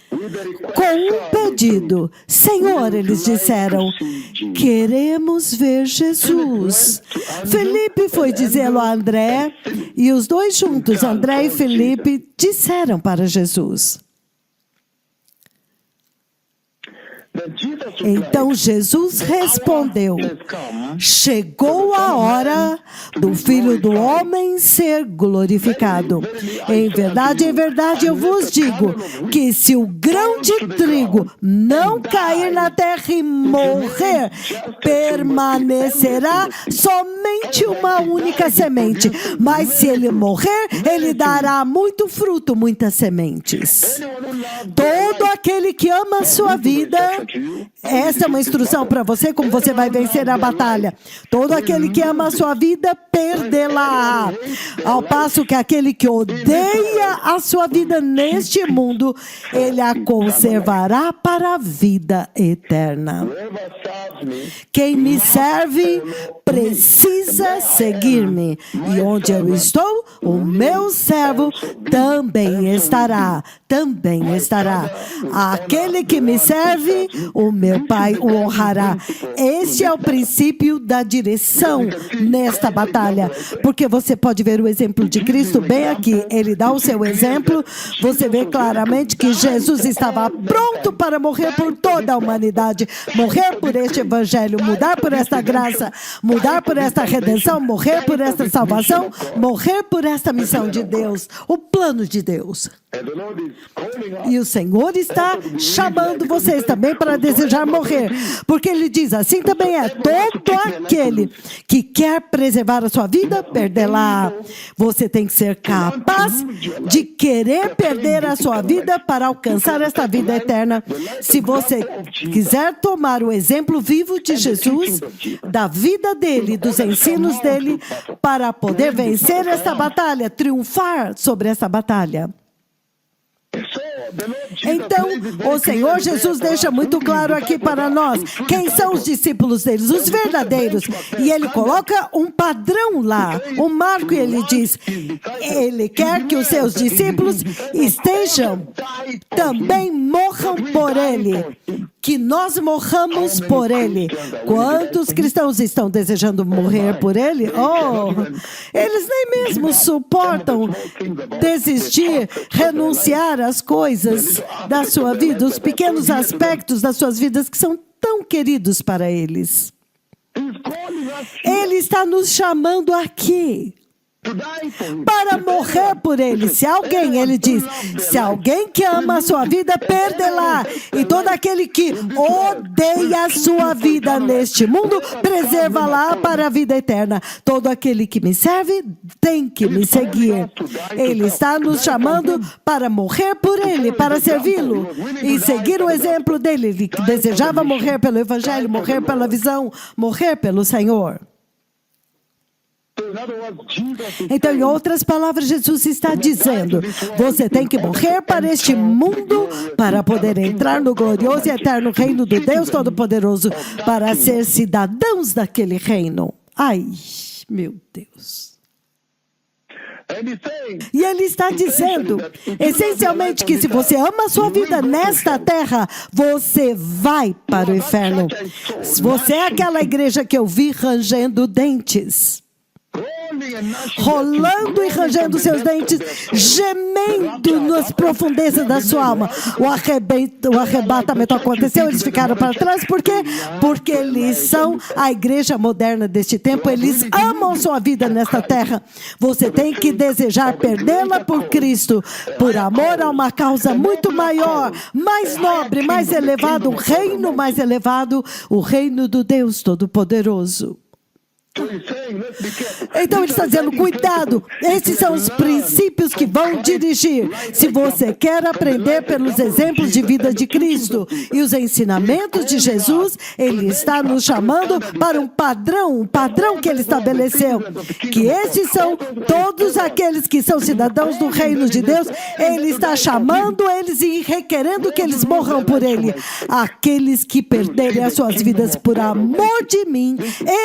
com um pedido. Senhor, eles disseram, queremos ver Jesus. Filipe foi dizê-lo a André, e os dois juntos, André e Filipe, disseram para Jesus. Então Jesus respondeu, chegou a hora do Filho do Homem ser glorificado. Em verdade, eu vos digo que se o grão de trigo não cair na terra e morrer, permanecerá somente uma única semente. Mas se ele morrer, ele dará muito fruto, muitas sementes. Todo aquele que ama a sua vida, essa é uma instrução para você, como você vai vencer a batalha. Todo aquele que ama a sua vida, perdê-la. Ao passo que aquele que odeia a sua vida neste mundo, ele a conservará para a vida eterna. Quem me serve precisa seguir-me. E onde eu estou, o meu servo também estará. Também estará. Aquele que me serve, o meu Pai o honrará. Este é o princípio da direção nesta batalha. Porque você pode ver o exemplo de Cristo bem aqui. Ele dá o seu exemplo. Você vê claramente que Jesus estava pronto para morrer por toda a humanidade. Morrer por este evangelho, mudar por esta graça, mudar por esta redenção, morrer por esta salvação, morrer por esta missão de Deus, o plano de Deus. E o Senhor está chamando vocês também para desejar morrer, porque Ele diz, assim também é, todo aquele que quer preservar a sua vida, perdê-la. Você tem que ser capaz de querer perder a sua vida para alcançar esta vida eterna. Se você quiser tomar o exemplo vivo de Jesus, da vida dele, dos ensinos dele, para poder vencer esta batalha, triunfar sobre esta batalha. Então, o Senhor Jesus deixa muito claro aqui para nós quem são os discípulos deles, os verdadeiros. E ele coloca um padrão lá, um marco, e ele diz, ele quer que os seus discípulos estejam, também morram por ele. Que nós morramos por ele. Quantos cristãos estão desejando morrer por ele? Oh, eles nem mesmo suportam desistir, renunciar às coisas da sua vida, os pequenos aspectos das suas vidas que são tão queridos para eles. Ele está nos chamando aqui para morrer por ele. Se alguém, ele diz, se alguém que ama a sua vida, perde-la. E todo aquele que odeia a sua vida neste mundo, preserva-la para a vida eterna. Todo aquele que me serve tem que me seguir. Ele está nos chamando para morrer por ele, para servi-lo e seguir o exemplo dele. Ele desejava morrer pelo Evangelho, morrer pela visão, morrer pelo Senhor. Então, em outras palavras, Jesus está dizendo, você tem que morrer para este mundo para poder entrar no glorioso e eterno reino do Deus Todo-Poderoso, para ser cidadãos daquele reino. Ai, Meu Deus. E ele está dizendo, essencialmente, que se você ama a sua vida nesta terra, você vai para o inferno. Você é aquela igreja que eu vi rangendo dentes. Rolando e rangendo seus dentes, gemendo nas profundezas da sua alma. O arrebatamento aconteceu, eles ficaram para trás. Por quê? Porque eles são a igreja moderna deste tempo. Eles amam sua vida nesta terra. Você tem que desejar perdê-la por Cristo, por amor a uma causa muito maior, mais nobre, mais elevado, um reino mais elevado, o reino do Deus Todo-Poderoso. Então ele está dizendo, cuidado, esses são os princípios que vão dirigir. Se você quer aprender pelos exemplos de vida de Cristo e os ensinamentos de Jesus, ele está nos chamando para um padrão que ele estabeleceu. Que esses são todos aqueles que são cidadãos do reino de Deus. Ele está chamando eles e requerendo que eles morram por ele. Aqueles que perderem as suas vidas por amor de mim,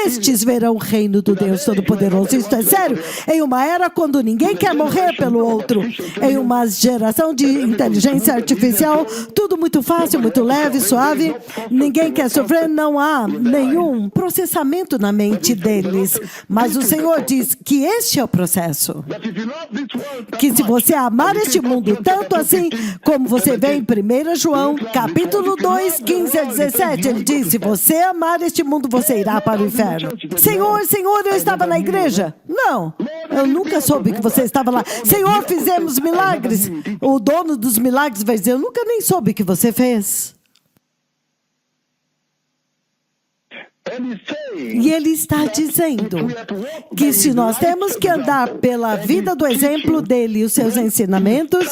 estes verão o reino do Deus Todo-Poderoso. Isso é sério. Em uma era quando ninguém quer morrer pelo outro, em uma geração de inteligência artificial, tudo muito fácil, muito leve, suave, ninguém quer sofrer, não há nenhum processamento na mente deles. Mas o Senhor diz que este é o processo. Que se você amar este mundo tanto assim, como você vê em 1 João, capítulo 2, 15 a 17, ele diz, se você amar este mundo, você irá para o inferno. Senhor, eu estava na igreja. Não, eu nunca soube que você estava lá. Senhor, fizemos milagres. O dono dos milagres vai dizer, eu nunca nem soube que você fez. E ele está dizendo que se nós temos que andar pela vida do exemplo dele e os seus ensinamentos,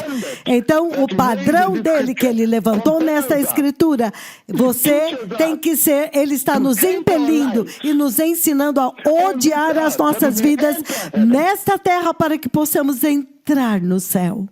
então o padrão dele que ele levantou nesta escritura, você tem que ser, ele está nos impelindo e nos ensinando a odiar as nossas vidas nesta terra para que possamos entrar no céu.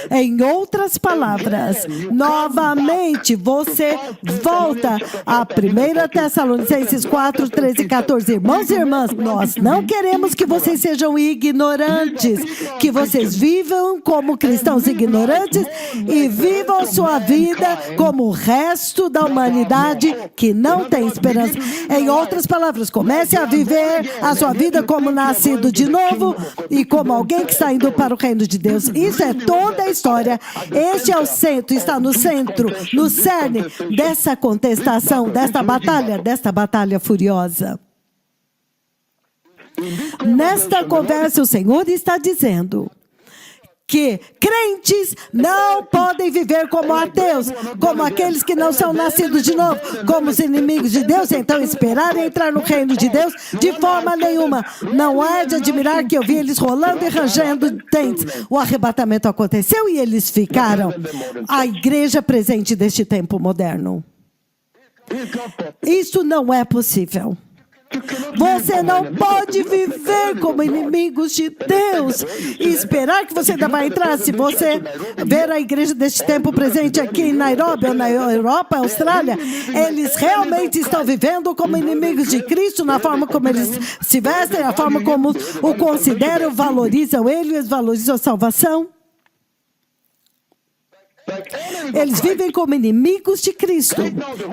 Em outras palavras, novamente você volta a 1 Tessalonicenses 4, 13 e 14. Irmãos e irmãs, nós não queremos que vocês sejam ignorantes, que vocês vivam como cristãos ignorantes e vivam sua vida como o resto da humanidade que não tem esperança. Em outras palavras, comece a viver a sua vida como nascido de novo e como alguém que está indo para o reino de Deus. Isso é toda a história. Este é o centro, está no centro, no cerne dessa contestação, desta batalha furiosa. Nesta conversa, o Senhor está dizendo que crentes não podem viver como ateus, como aqueles que não são nascidos de novo, como os inimigos de Deus, então esperar entrar no reino de Deus de forma nenhuma. Não é de admirar que eu vi eles rolando e rangendo dentes. O arrebatamento aconteceu e eles ficaram a igreja presente deste tempo moderno. Isso não é possível. Você não pode viver como inimigos de Deus e esperar que você ainda vai entrar. Se você ver a igreja deste tempo presente aqui em Nairobi, ou na Europa, Austrália, eles realmente estão vivendo como inimigos de Cristo, na forma como eles se vestem, na forma como o consideram, valorizam ele, eles valorizam a salvação. Eles vivem como inimigos de Cristo.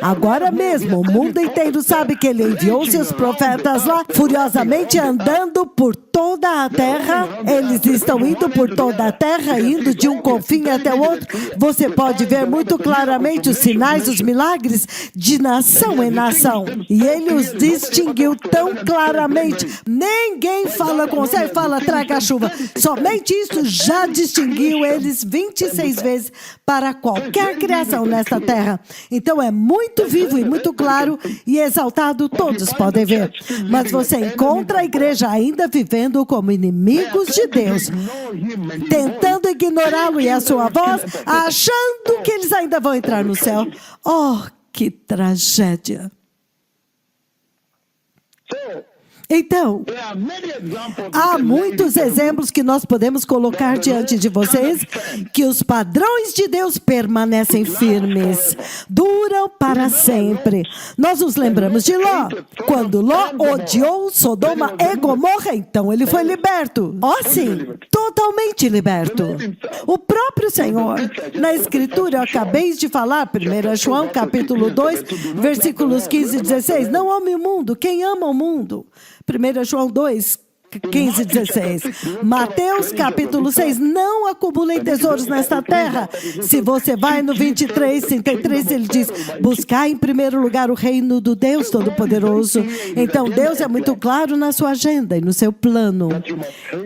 Agora mesmo, o mundo inteiro sabe que ele enviou seus profetas lá, furiosamente andando por toda a terra. Eles estão indo por toda a terra, indo de um confim até o outro. Você pode ver muito claramente os sinais, os milagres, de nação em nação. E ele os distinguiu tão claramente. Ninguém fala com você e fala, traga a chuva. Somente isso já distinguiu eles 26 vezes para qualquer criação nesta terra. Então é muito vivo e muito claro e exaltado, todos podem ver. Mas você encontra a igreja ainda vivendo como inimigos de Deus, tentando ignorá-lo e a sua voz, achando que eles ainda vão entrar no céu. Oh, que tragédia! Então, há muitos exemplos que nós podemos colocar diante de vocês, que os padrões de Deus permanecem firmes, duram para sempre. Nós nos lembramos de Ló. Quando Ló odiou Sodoma e Gomorra, então ele foi liberto. Sim, totalmente liberto. O próprio Senhor, na Escritura, eu acabei de falar, 1 João capítulo 2, versículos 15 e 16, não ame o mundo, quem ama o mundo? 1 João 2, 15 e 16. Mateus capítulo 6, não acumulem tesouros nesta terra. Se você vai no 23, 33, ele diz, buscar em primeiro lugar o reino do Deus Todo-Poderoso. Então Deus é muito claro na sua agenda e no seu plano,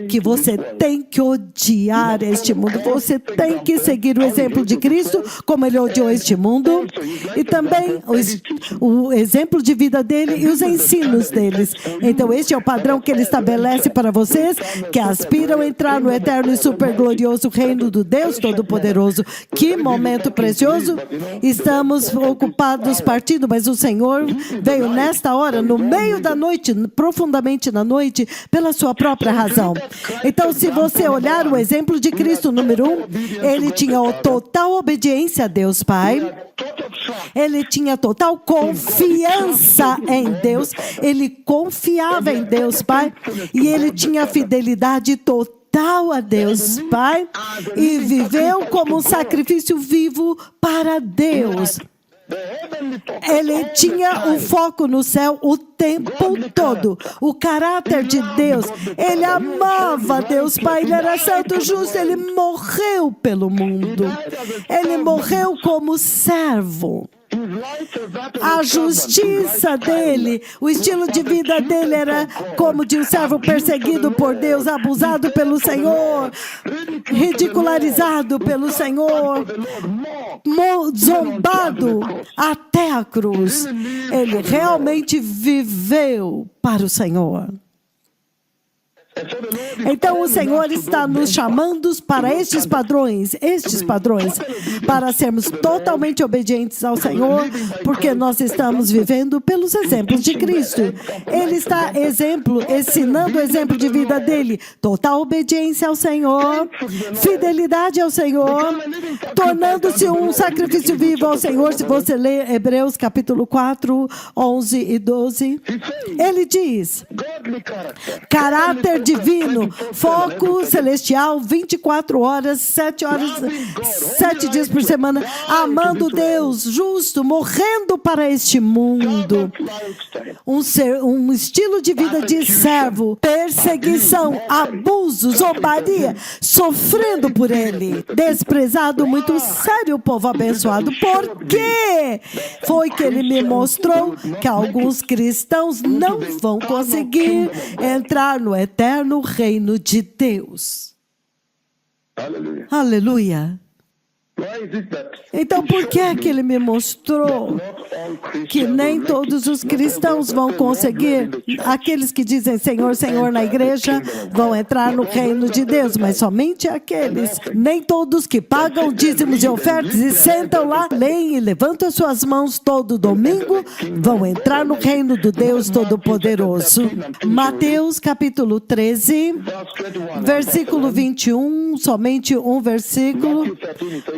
que você tem que odiar este mundo, você tem que seguir o exemplo de Cristo, como ele odiou este mundo, e também o exemplo de vida dele e os ensinos deles. Então este é o padrão que ele estabelece para vocês que aspiram a entrar no eterno e super glorioso reino do Deus Todo-Poderoso. Que momento precioso! Estamos ocupados partindo, mas o Senhor veio nesta hora, no meio da noite, profundamente na noite, pela sua própria razão. Então, se você olhar o exemplo de Cristo, número 1, ele tinha total obediência a Deus Pai. Ele tinha total confiança em Deus, ele confiava em Deus Pai, e ele tinha fidelidade total a Deus Pai, e viveu como um sacrifício vivo para Deus. Ele tinha o foco no céu o tempo todo, o caráter de Deus. Ele amava Deus Pai, ele era santo, justo, ele morreu pelo mundo. Ele morreu como servo. A justiça dele, o estilo de vida dele era como de um servo perseguido por Deus, abusado pelo Senhor, ridicularizado pelo Senhor, zombado até a cruz. Ele realmente viveu para o Senhor. Então o Senhor está nos chamando para estes padrões, para sermos totalmente obedientes ao Senhor, porque nós estamos vivendo pelos exemplos de Cristo. Ele está ensinando o exemplo de vida dele, total obediência ao Senhor, fidelidade ao Senhor, tornando-se um sacrifício vivo ao Senhor. Se você ler Hebreus capítulo 4, 11 e 12, ele diz, caráter divino, foco celestial, 24 horas, 7 dias por semana, amando Deus, justo, morrendo para este mundo. Um estilo de vida de servo, perseguição, abuso, zombaria, sofrendo por ele, desprezado, muito sério, povo abençoado. Por quê? Foi que ele me mostrou que alguns cristãos não vão conseguir entrar no eterno reino de Deus. Aleluia. Aleluia. Então, por que é que ele me mostrou que nem todos os cristãos vão conseguir, aqueles que dizem Senhor, Senhor na igreja, vão entrar no reino de Deus, mas somente aqueles, nem todos que pagam dízimos e ofertas e sentam lá, leem e levantam suas mãos todo domingo, vão entrar no reino do Deus Todo-Poderoso. Mateus capítulo 13, versículo 21, somente um versículo.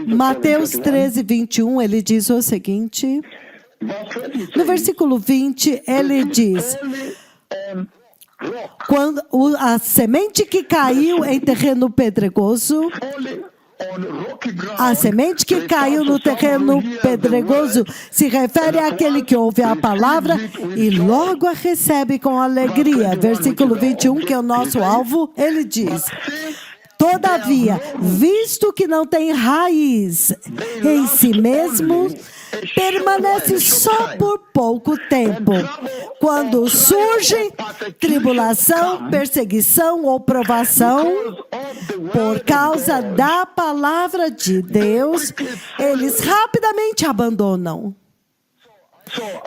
Mateus 13, 21, ele diz o seguinte, no versículo 20, ele diz, quando a semente que caiu em terreno pedregoso, a semente que caiu no terreno pedregoso se refere àquele que ouve a palavra e logo a recebe com alegria. Versículo 21, que é o nosso alvo, ele diz, todavia, visto que não tem raiz em si mesmo, permanece só por pouco tempo. Quando surge tribulação, perseguição ou provação, por causa da palavra de Deus, eles rapidamente abandonam.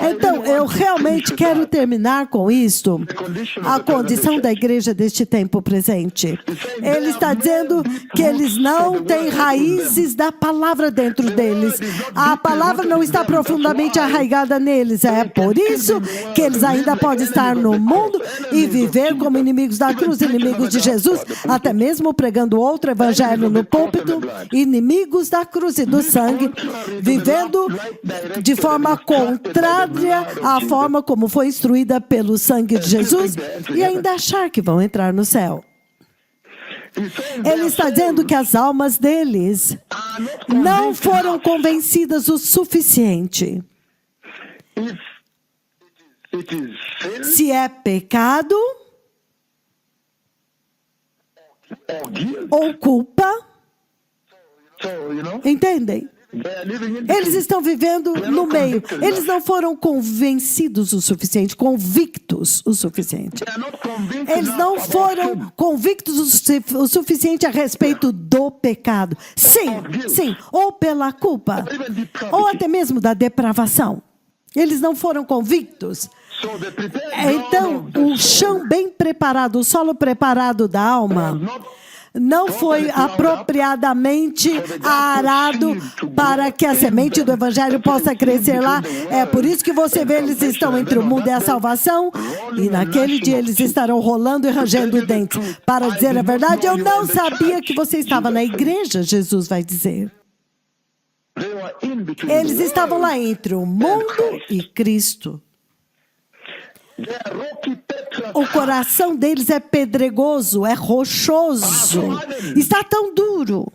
Então, eu realmente quero terminar com isto, a condição da igreja deste tempo presente. Ele está dizendo que eles não têm raízes da palavra dentro deles. A palavra não está profundamente arraigada neles. É por isso que eles ainda podem estar no mundo e viver como inimigos da cruz, inimigos de Jesus, até mesmo pregando outro evangelho no púlpito, inimigos da cruz e do sangue, vivendo de forma contrária à forma como foi instruída pelo sangue de Jesus e ainda achar que vão entrar no céu. Ele está dizendo que as almas deles não foram convencidas o suficiente. Se é pecado ou culpa, entendem? Eles estão vivendo no meio. Eles não foram convencidos o suficiente, convictos o suficiente. Eles não foram convictos o suficiente a respeito do pecado. Sim, ou pela culpa, ou até mesmo da depravação. Eles não foram convictos. Então, o chão bem preparado, o solo preparado da alma, não foi apropriadamente arado para que a semente do evangelho possa crescer lá. É por isso que você vê, eles estão entre o mundo e a salvação, e naquele dia eles estarão rolando e rangendo dentes. Para dizer a verdade, eu não sabia que você estava na igreja, Jesus vai dizer. Eles estavam lá entre o mundo e Cristo. O coração deles é pedregoso, é rochoso, está tão duro.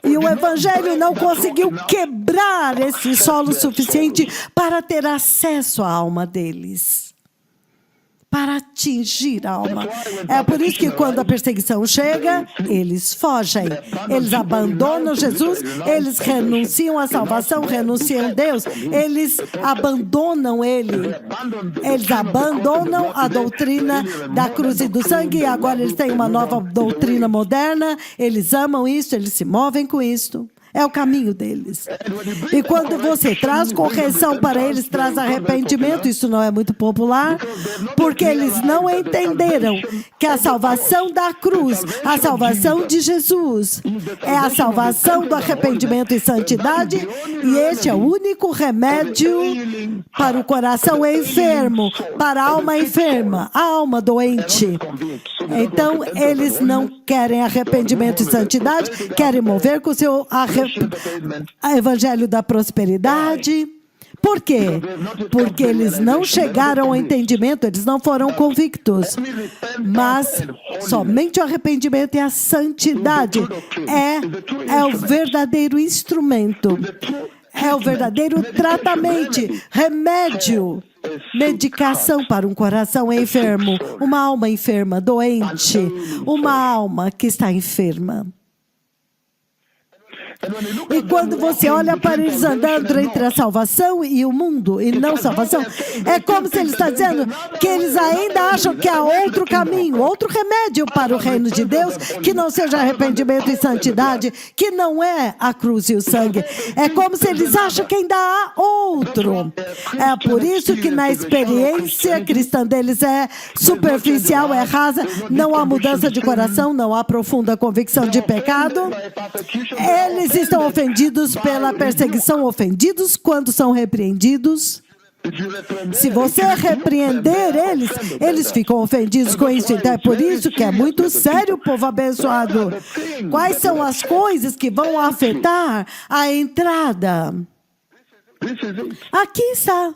E o evangelho não conseguiu quebrar esse solo suficiente para ter acesso à alma deles, para atingir a alma. É por isso que quando a perseguição chega, eles fogem. Eles abandonam Jesus, eles renunciam à salvação, renunciam a Deus. Eles abandonam Ele. Eles abandonam a doutrina da cruz e do sangue, e agora eles têm uma nova doutrina moderna. Eles amam isso, eles se movem com isto. É o caminho deles. E quando você traz correção para eles, traz arrependimento, isso não é muito popular, porque eles não entenderam que a salvação da cruz, a salvação de Jesus, é a salvação do arrependimento e santidade, e este é o único remédio para o coração enfermo, para a alma enferma, a alma doente. Então, eles não querem arrependimento e santidade, querem mover com o seu evangelho da prosperidade. Por quê? Porque eles não chegaram ao entendimento, eles não foram convictos. Mas somente o arrependimento e a santidade é o verdadeiro instrumento, é o verdadeiro tratamento, remédio, medicação para um coração enfermo, uma alma enferma, doente, uma alma que está enferma. E quando você olha para eles andando entre a salvação e o mundo, e não salvação, é como se ele está dizendo que eles ainda acham que há outro caminho, outro remédio para o reino de Deus, que não seja arrependimento e santidade, que não é a cruz e o sangue. É como se eles acham que ainda há outro. É por isso que na experiência cristã deles é superficial, é rasa, não há mudança de coração, não há profunda convicção de pecado. Eles estão ofendidos pela perseguição, ofendidos quando são repreendidos. Se você repreender eles, eles ficam ofendidos com isso. Então é por isso que é muito sério, povo abençoado. Quais são as coisas que vão afetar a entrada? Aqui está.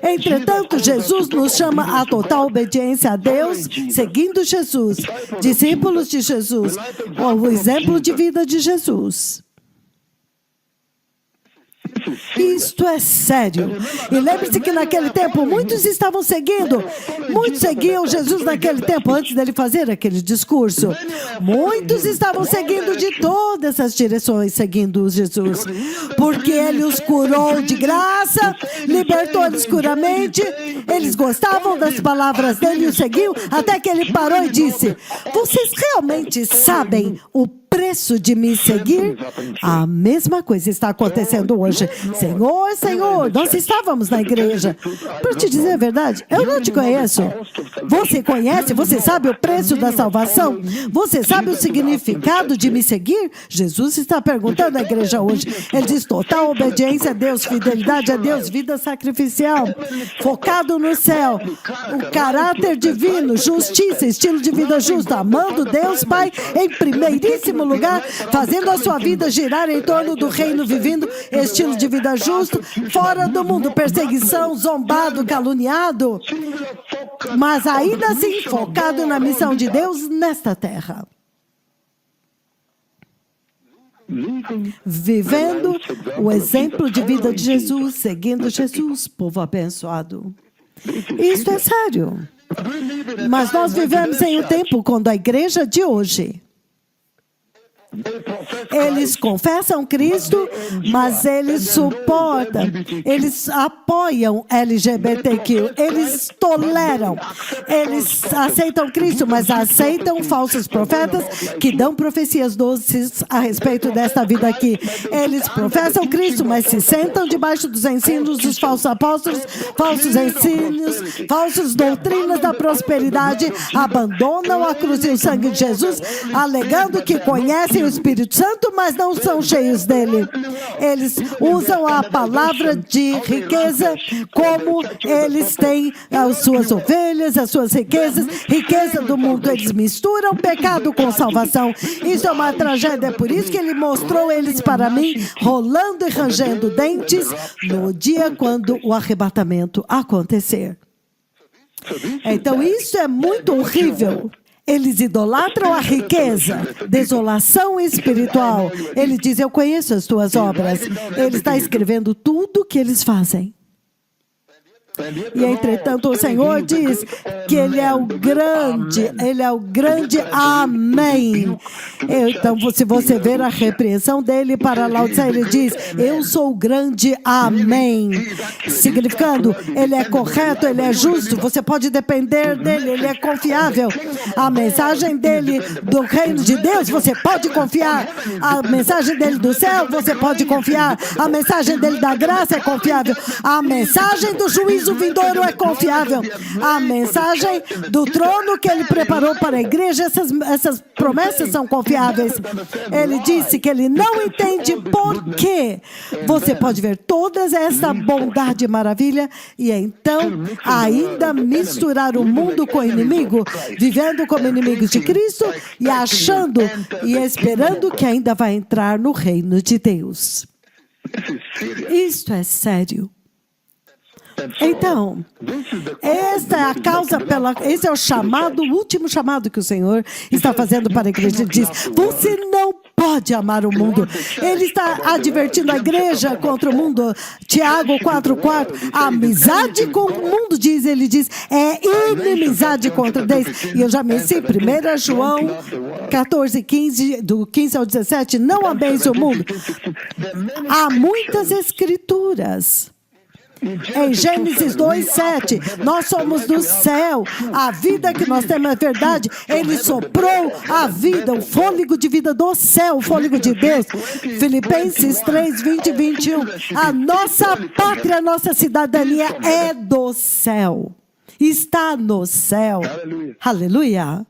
Entretanto, Jesus nos chama a total obediência a Deus, seguindo Jesus, discípulos de Jesus, o exemplo de vida de Jesus. Isto é sério. E lembre-se que naquele tempo muitos estavam seguindo. Muitos seguiam Jesus naquele tempo, antes dele fazer aquele discurso. Muitos estavam seguindo de todas as direções, seguindo Jesus. Porque ele os curou de graça, libertou-eles curamente. Eles gostavam das palavras dele e o seguiam, até que ele parou e disse: vocês realmente sabem o preço preço de me seguir? A mesma coisa está acontecendo hoje. Senhor, Senhor, nós estávamos na igreja. Para te dizer a verdade, eu não te conheço. Você conhece? Você sabe o preço da salvação? Você sabe o significado de me seguir? Jesus está perguntando à igreja hoje. Ele diz total obediência a Deus, fidelidade a Deus, vida sacrificial, focado no céu, o caráter divino, justiça, estilo de vida justo, amando Deus Pai em primeiríssimo lugar, fazendo a sua vida girar em torno do reino, vivendo estilo de vida justo, fora do mundo, perseguição, zombado, caluniado, mas ainda assim focado na missão de Deus nesta terra. Vivendo o exemplo de vida de Jesus, seguindo Jesus, povo abençoado. Isto é sério. Mas nós vivemos em um tempo quando a igreja de hoje, eles confessam Cristo, mas eles suportam, eles apoiam LGBTQ, eles toleram, eles aceitam Cristo, mas aceitam falsos profetas que dão profecias doces a respeito desta vida aqui. Eles professam Cristo, mas se sentam debaixo dos ensinos dos falsos apóstolos, falsos ensinos, falsas doutrinas da prosperidade, abandonam a cruz e o sangue de Jesus, alegando que conhecem o Espírito Santo, mas não são cheios dele. Eles usam a palavra de riqueza como eles têm as suas ovelhas, as suas riquezas, riqueza do mundo. Eles misturam pecado com salvação. Isso é uma tragédia. É por isso que ele mostrou eles para mim, rolando e rangendo dentes, no dia quando o arrebatamento acontecer. Então, isso é muito horrível. Eles idolatram a riqueza, desolação espiritual. Ele diz, eu conheço as tuas obras. Ele está escrevendo tudo o que eles fazem. E, entretanto, o Senhor diz que Ele é o grande Amém. Então, se você ver a repreensão dele para Laodiceia, ele diz, eu sou o grande Amém. Significando, Ele é correto, Ele é justo, você pode depender dEle, Ele é confiável. A mensagem dEle do reino de Deus, você pode confiar. A mensagem dEle do céu, você pode confiar. A mensagem dEle da graça é confiável. A mensagem do juízo vindouro é confiável. A mensagem do trono que Ele preparou para a igreja, essas promessas são confiáveis. Ele disse que Ele não entende por quê. Você pode ver toda essa bondade e maravilha e então ainda misturar o mundo com o inimigo, vivendo como inimigos de Cristo e achando e esperando que ainda vai entrar no reino de Deus. Isto é sério. Então, esta é a causa esse é o chamado, o último chamado que o Senhor está fazendo para a igreja. Ele diz, você não pode amar o mundo. Ele está advertindo a igreja contra o mundo. Tiago 4,4, a amizade com o mundo, ele diz, é inimizade contra Deus. E eu já mencionei 1 João 14,15, do 15 ao 17, não ameis o mundo. Há muitas escrituras. Em Gênesis 2:7, nós somos do céu. A vida que nós temos é verdade. Ele soprou a vida, o fôlego de vida do céu, o fôlego de Deus. Filipenses 3:20 e 21. A nossa pátria, a nossa cidadania é do céu. Está no céu. Aleluia.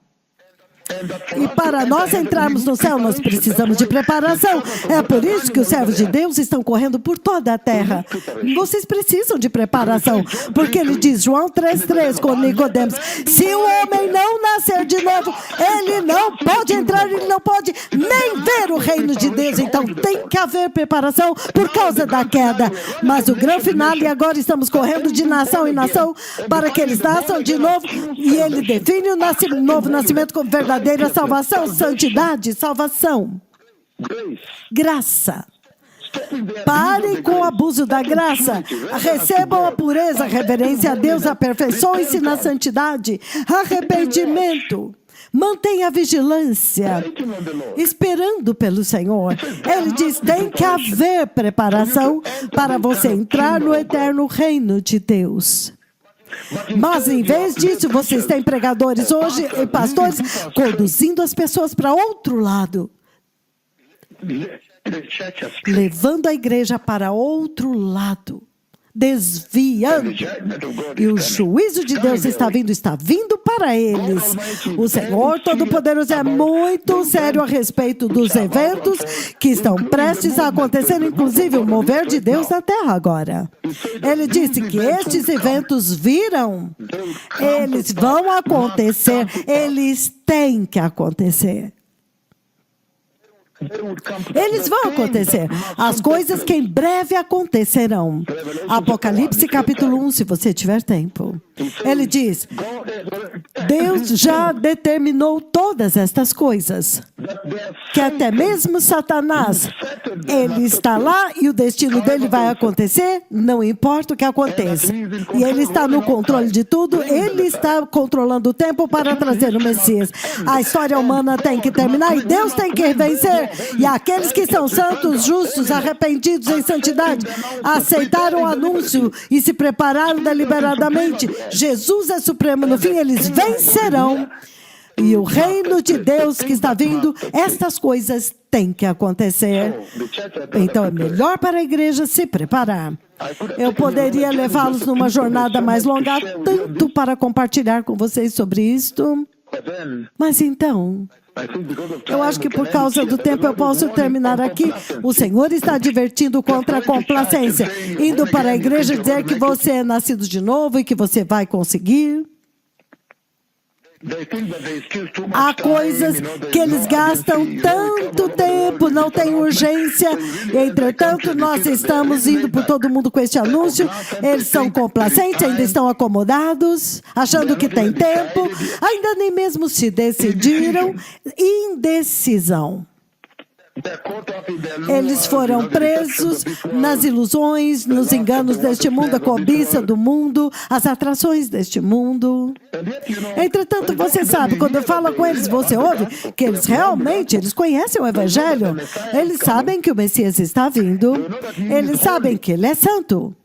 E para nós entrarmos no céu, nós precisamos de preparação. É por isso que os servos de Deus estão correndo por toda a terra. Vocês precisam de preparação. Porque ele diz, João 3:3, com Nicodemos, se o homem não nascer de novo, ele não pode entrar, ele não pode nem ver o reino de Deus. Então tem que haver preparação por causa da queda. Mas o grande final, e agora estamos correndo de nação em nação, para que eles nasçam de novo. E ele define o novo nascimento como verdadeira salvação, santidade, salvação, graça. Parem com o abuso da graça. Recebam a pureza, a reverência a Deus, aperfeiçoem-se na santidade, arrependimento. Mantenha a vigilância, esperando pelo Senhor. Ele diz, tem que haver preparação para você entrar no eterno reino de Deus. Mas em vez disso, vocês têm pregadores hoje e pastores conduzindo as pessoas para outro lado. levando a igreja para outro lado, desviando. E o juízo de Deus está vindo para eles. O Senhor Todo-Poderoso é muito sério a respeito dos eventos que estão prestes a acontecer, inclusive o mover de Deus na terra agora. Ele disse que estes eventos virão, eles vão acontecer, eles têm que acontecer. Eles vão acontecer. As coisas que em breve acontecerão. Apocalipse capítulo 1, se você tiver tempo. Ele diz, Deus já determinou todas estas coisas. Que até mesmo Satanás, ele está lá e o destino dele vai acontecer, não importa o que aconteça. E ele está no controle de tudo, ele está controlando o tempo para trazer o Messias. A história humana tem que terminar e Deus tem que vencer. E aqueles que são santos, justos, arrependidos em santidade, aceitaram o anúncio e se prepararam deliberadamente. Jesus é supremo no fim, eles vencerão. E o reino de Deus que está vindo, estas coisas têm que acontecer. Então é melhor para a igreja se preparar. Eu poderia levá-los numa jornada mais longa, tanto para compartilhar com vocês sobre isto. Mas então, eu acho que por causa do tempo eu posso terminar aqui. O Senhor está advertindo contra a complacência, indo para a igreja dizer que você é nascido de novo e que você vai conseguir. Há coisas que eles gastam tanto tempo, não tem urgência. Entretanto, nós estamos indo por todo mundo com este anúncio. Eles são complacentes, ainda estão acomodados, achando que tem tempo. Ainda nem mesmo se decidiram. Indecisão. Eles foram presos nas ilusões, nos enganos deste mundo, a cobiça do mundo, as atrações deste mundo. Entretanto, você sabe, quando eu falo com eles, você ouve que eles realmente conhecem o Evangelho. Eles sabem que o Messias está vindo. Eles sabem que ele é santo.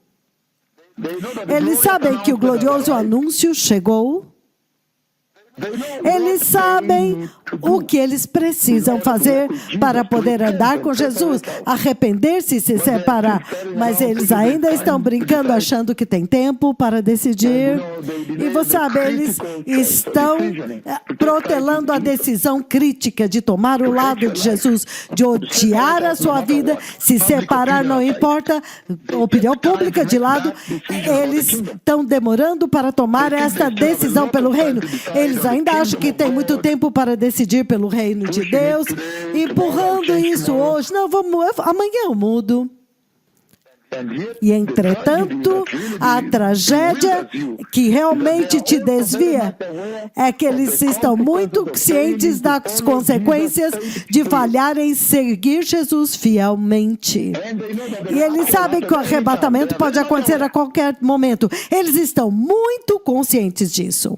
Eles sabem que o glorioso anúncio chegou. Eles sabem o que eles precisam fazer para poder andar com Jesus, arrepender-se e se separar. Mas eles ainda estão brincando, achando que tem tempo para decidir. E você sabe, eles estão protelando a decisão crítica de tomar o lado de Jesus, de odiar a sua vida, se separar, não importa, opinião pública de lado. Eles estão demorando para tomar esta decisão pelo reino. Eles ainda acham que tem muito tempo para decidir pelo reino de Deus, empurrando isso hoje. Não, amanhã eu mudo. E, entretanto, a tragédia que realmente te desvia é que eles estão muito cientes das consequências de falhar em seguir Jesus fielmente. E eles sabem que o arrebatamento pode acontecer a qualquer momento. Eles estão muito conscientes disso.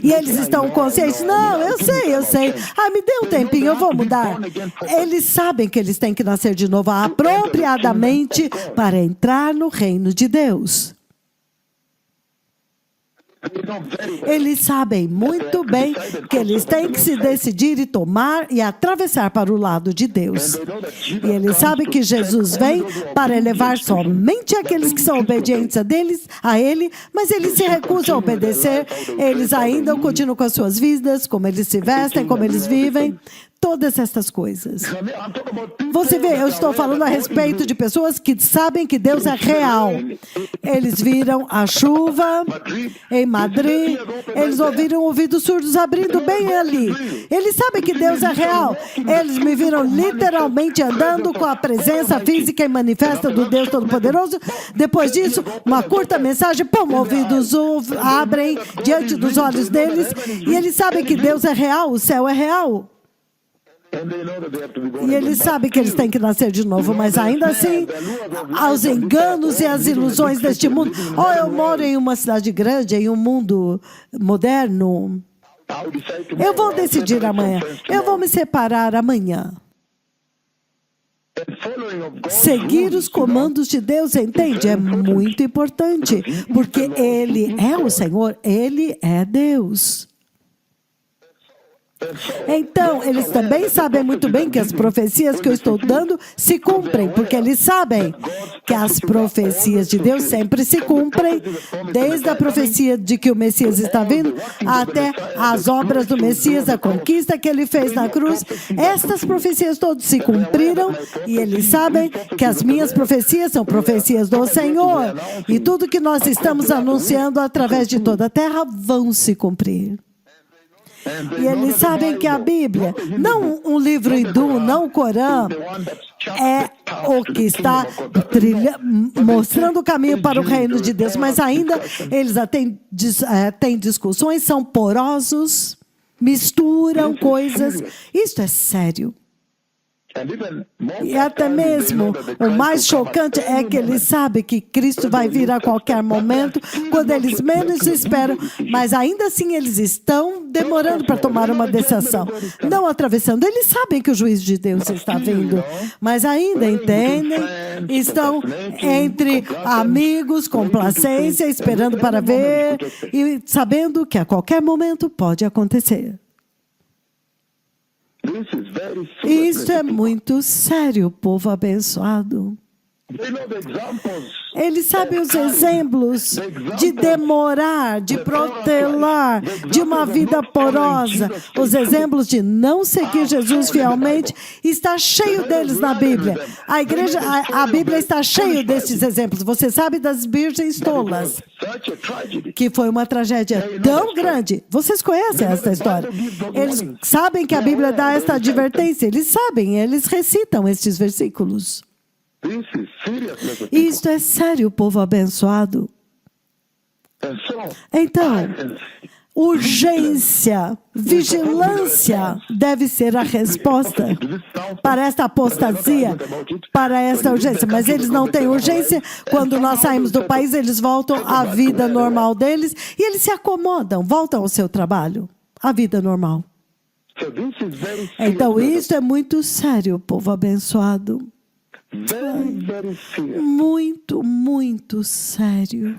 E eles estão conscientes, não, eu sei. Me dê um tempinho, eu vou mudar. Eles sabem que eles têm que nascer de novo apropriadamente para entrar no reino de Deus. Eles sabem muito bem que eles têm que se decidir e tomar e atravessar para o lado de Deus. E eles sabem que Jesus vem para elevar somente aqueles que são obedientes a Ele, mas eles se recusam a obedecer. Eles ainda continuam com as suas vidas, como eles se vestem, como eles vivem. Todas essas coisas. Você vê, eu estou falando a respeito de pessoas que sabem que Deus é real. Eles viram a chuva em Madrid, eles ouviram ouvidos surdos abrindo bem ali. Eles sabem que Deus é real. Eles me viram literalmente andando com a presença física e manifesta do Deus Todo-Poderoso. Depois disso, uma curta mensagem, ouvidos abrem diante dos olhos deles e eles sabem que Deus é real, o céu é real. E eles sabem que eles têm que nascer de novo, mas ainda assim, aos enganos e às ilusões deste mundo. Eu moro em uma cidade grande, em um mundo moderno. Eu vou decidir amanhã. Eu vou me separar amanhã. Seguir os comandos de Deus, entende? É muito importante, porque Ele é o Senhor, Ele é Deus. Então, eles também sabem muito bem que as profecias que eu estou dando se cumprem, porque eles sabem que as profecias de Deus sempre se cumprem, desde a profecia de que o Messias está vindo, até as obras do Messias, a conquista que ele fez na cruz. Estas profecias todas se cumpriram, e eles sabem que as minhas profecias são profecias do Senhor, e tudo que nós estamos anunciando através de toda a terra vão se cumprir. E eles sabem que a Bíblia, não um livro hindu, não o Corão, é o que está mostrando o caminho para o reino de Deus, mas ainda eles têm discussões, são porosos, misturam coisas. Isto é sério. E até mesmo o mais chocante é que eles sabem que Cristo vai vir a qualquer momento, quando eles menos esperam, mas ainda assim eles estão demorando para tomar uma decisão, não atravessando. Eles sabem que o juízo de Deus está vindo, mas ainda entendem, estão entre amigos, complacência, esperando para ver e sabendo que a qualquer momento pode acontecer. Isso é muito sério, povo abençoado. Eles sabem os exemplos de demorar, de protelar, de uma vida porosa. Os exemplos de não seguir Jesus fielmente, está cheio deles na Bíblia. A Bíblia está cheia desses exemplos. Você sabe das virgens tolas, que foi uma tragédia tão grande. Vocês conhecem essa história? Eles sabem que a Bíblia dá esta advertência. Eles sabem, eles recitam estes versículos. Isto é sério, povo abençoado. Então, urgência, vigilância deve ser a resposta para esta apostasia, para esta urgência. Mas eles não têm urgência. Quando nós saímos do país, eles voltam à vida normal deles e eles se acomodam, voltam ao seu trabalho, à vida normal. Então, isso é muito sério, povo abençoado. Muito, muito sério.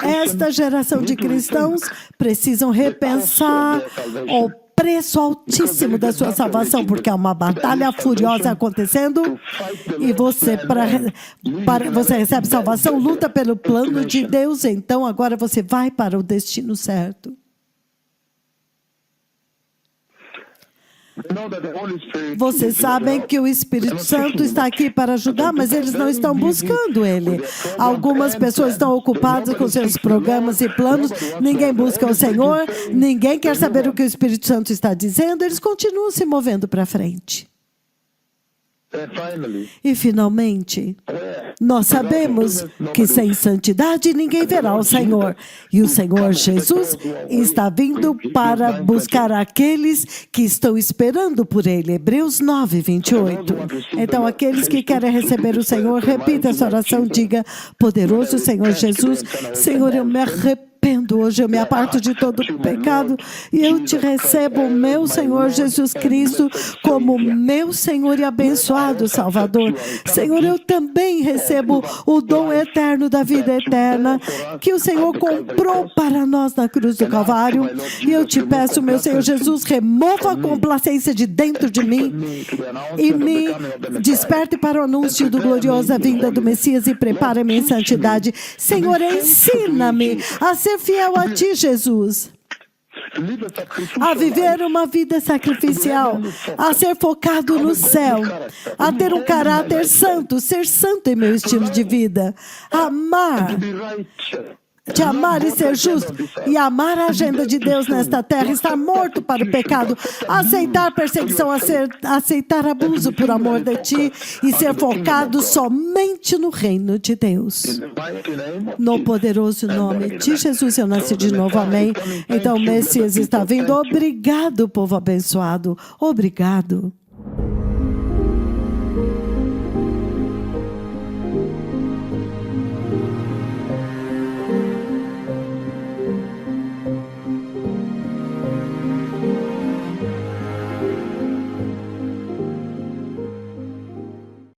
Esta geração de cristãos precisam repensar o preço altíssimo da sua salvação, porque há uma batalha furiosa acontecendo e você recebe salvação, luta pelo plano de Deus, então agora você vai para o destino certo. Vocês sabem que o Espírito Santo está aqui para ajudar, mas eles não estão buscando Ele. Algumas pessoas estão ocupadas com seus programas e planos, ninguém busca o Senhor, ninguém quer saber o que o Espírito Santo está dizendo, eles continuam se movendo para frente. E finalmente, nós sabemos que sem santidade ninguém verá o Senhor. E o Senhor Jesus está vindo para buscar aqueles que estão esperando por Ele. Hebreus 9, 28. Então, aqueles que querem receber o Senhor, repita essa oração, diga: poderoso Senhor Jesus, Senhor, eu me arrependo. Hoje eu me aparto de todo o pecado e eu te recebo, meu Senhor Jesus Cristo, como meu Senhor e abençoado Salvador. Senhor, eu também recebo o dom eterno da vida eterna que o Senhor comprou para nós na cruz do Calvário. E eu te peço, meu Senhor Jesus, remova a complacência de dentro de mim e me desperte para o anúncio do gloriosa vinda do Messias e prepara-me em santidade. Senhor, ensina-me a ser fiel a Ti, Jesus, a viver uma vida sacrificial, a ser focado no céu, a ter um caráter santo, ser santo em meu estilo de vida, te amar e ser justo, e amar a agenda de Deus nesta terra, estar morto para o pecado, aceitar perseguição, aceitar abuso por amor de Ti e ser focado somente no reino de Deus. No poderoso nome de Jesus eu nasci de novo, amém. Então o Messias está vindo. Obrigado, povo abençoado. Obrigado.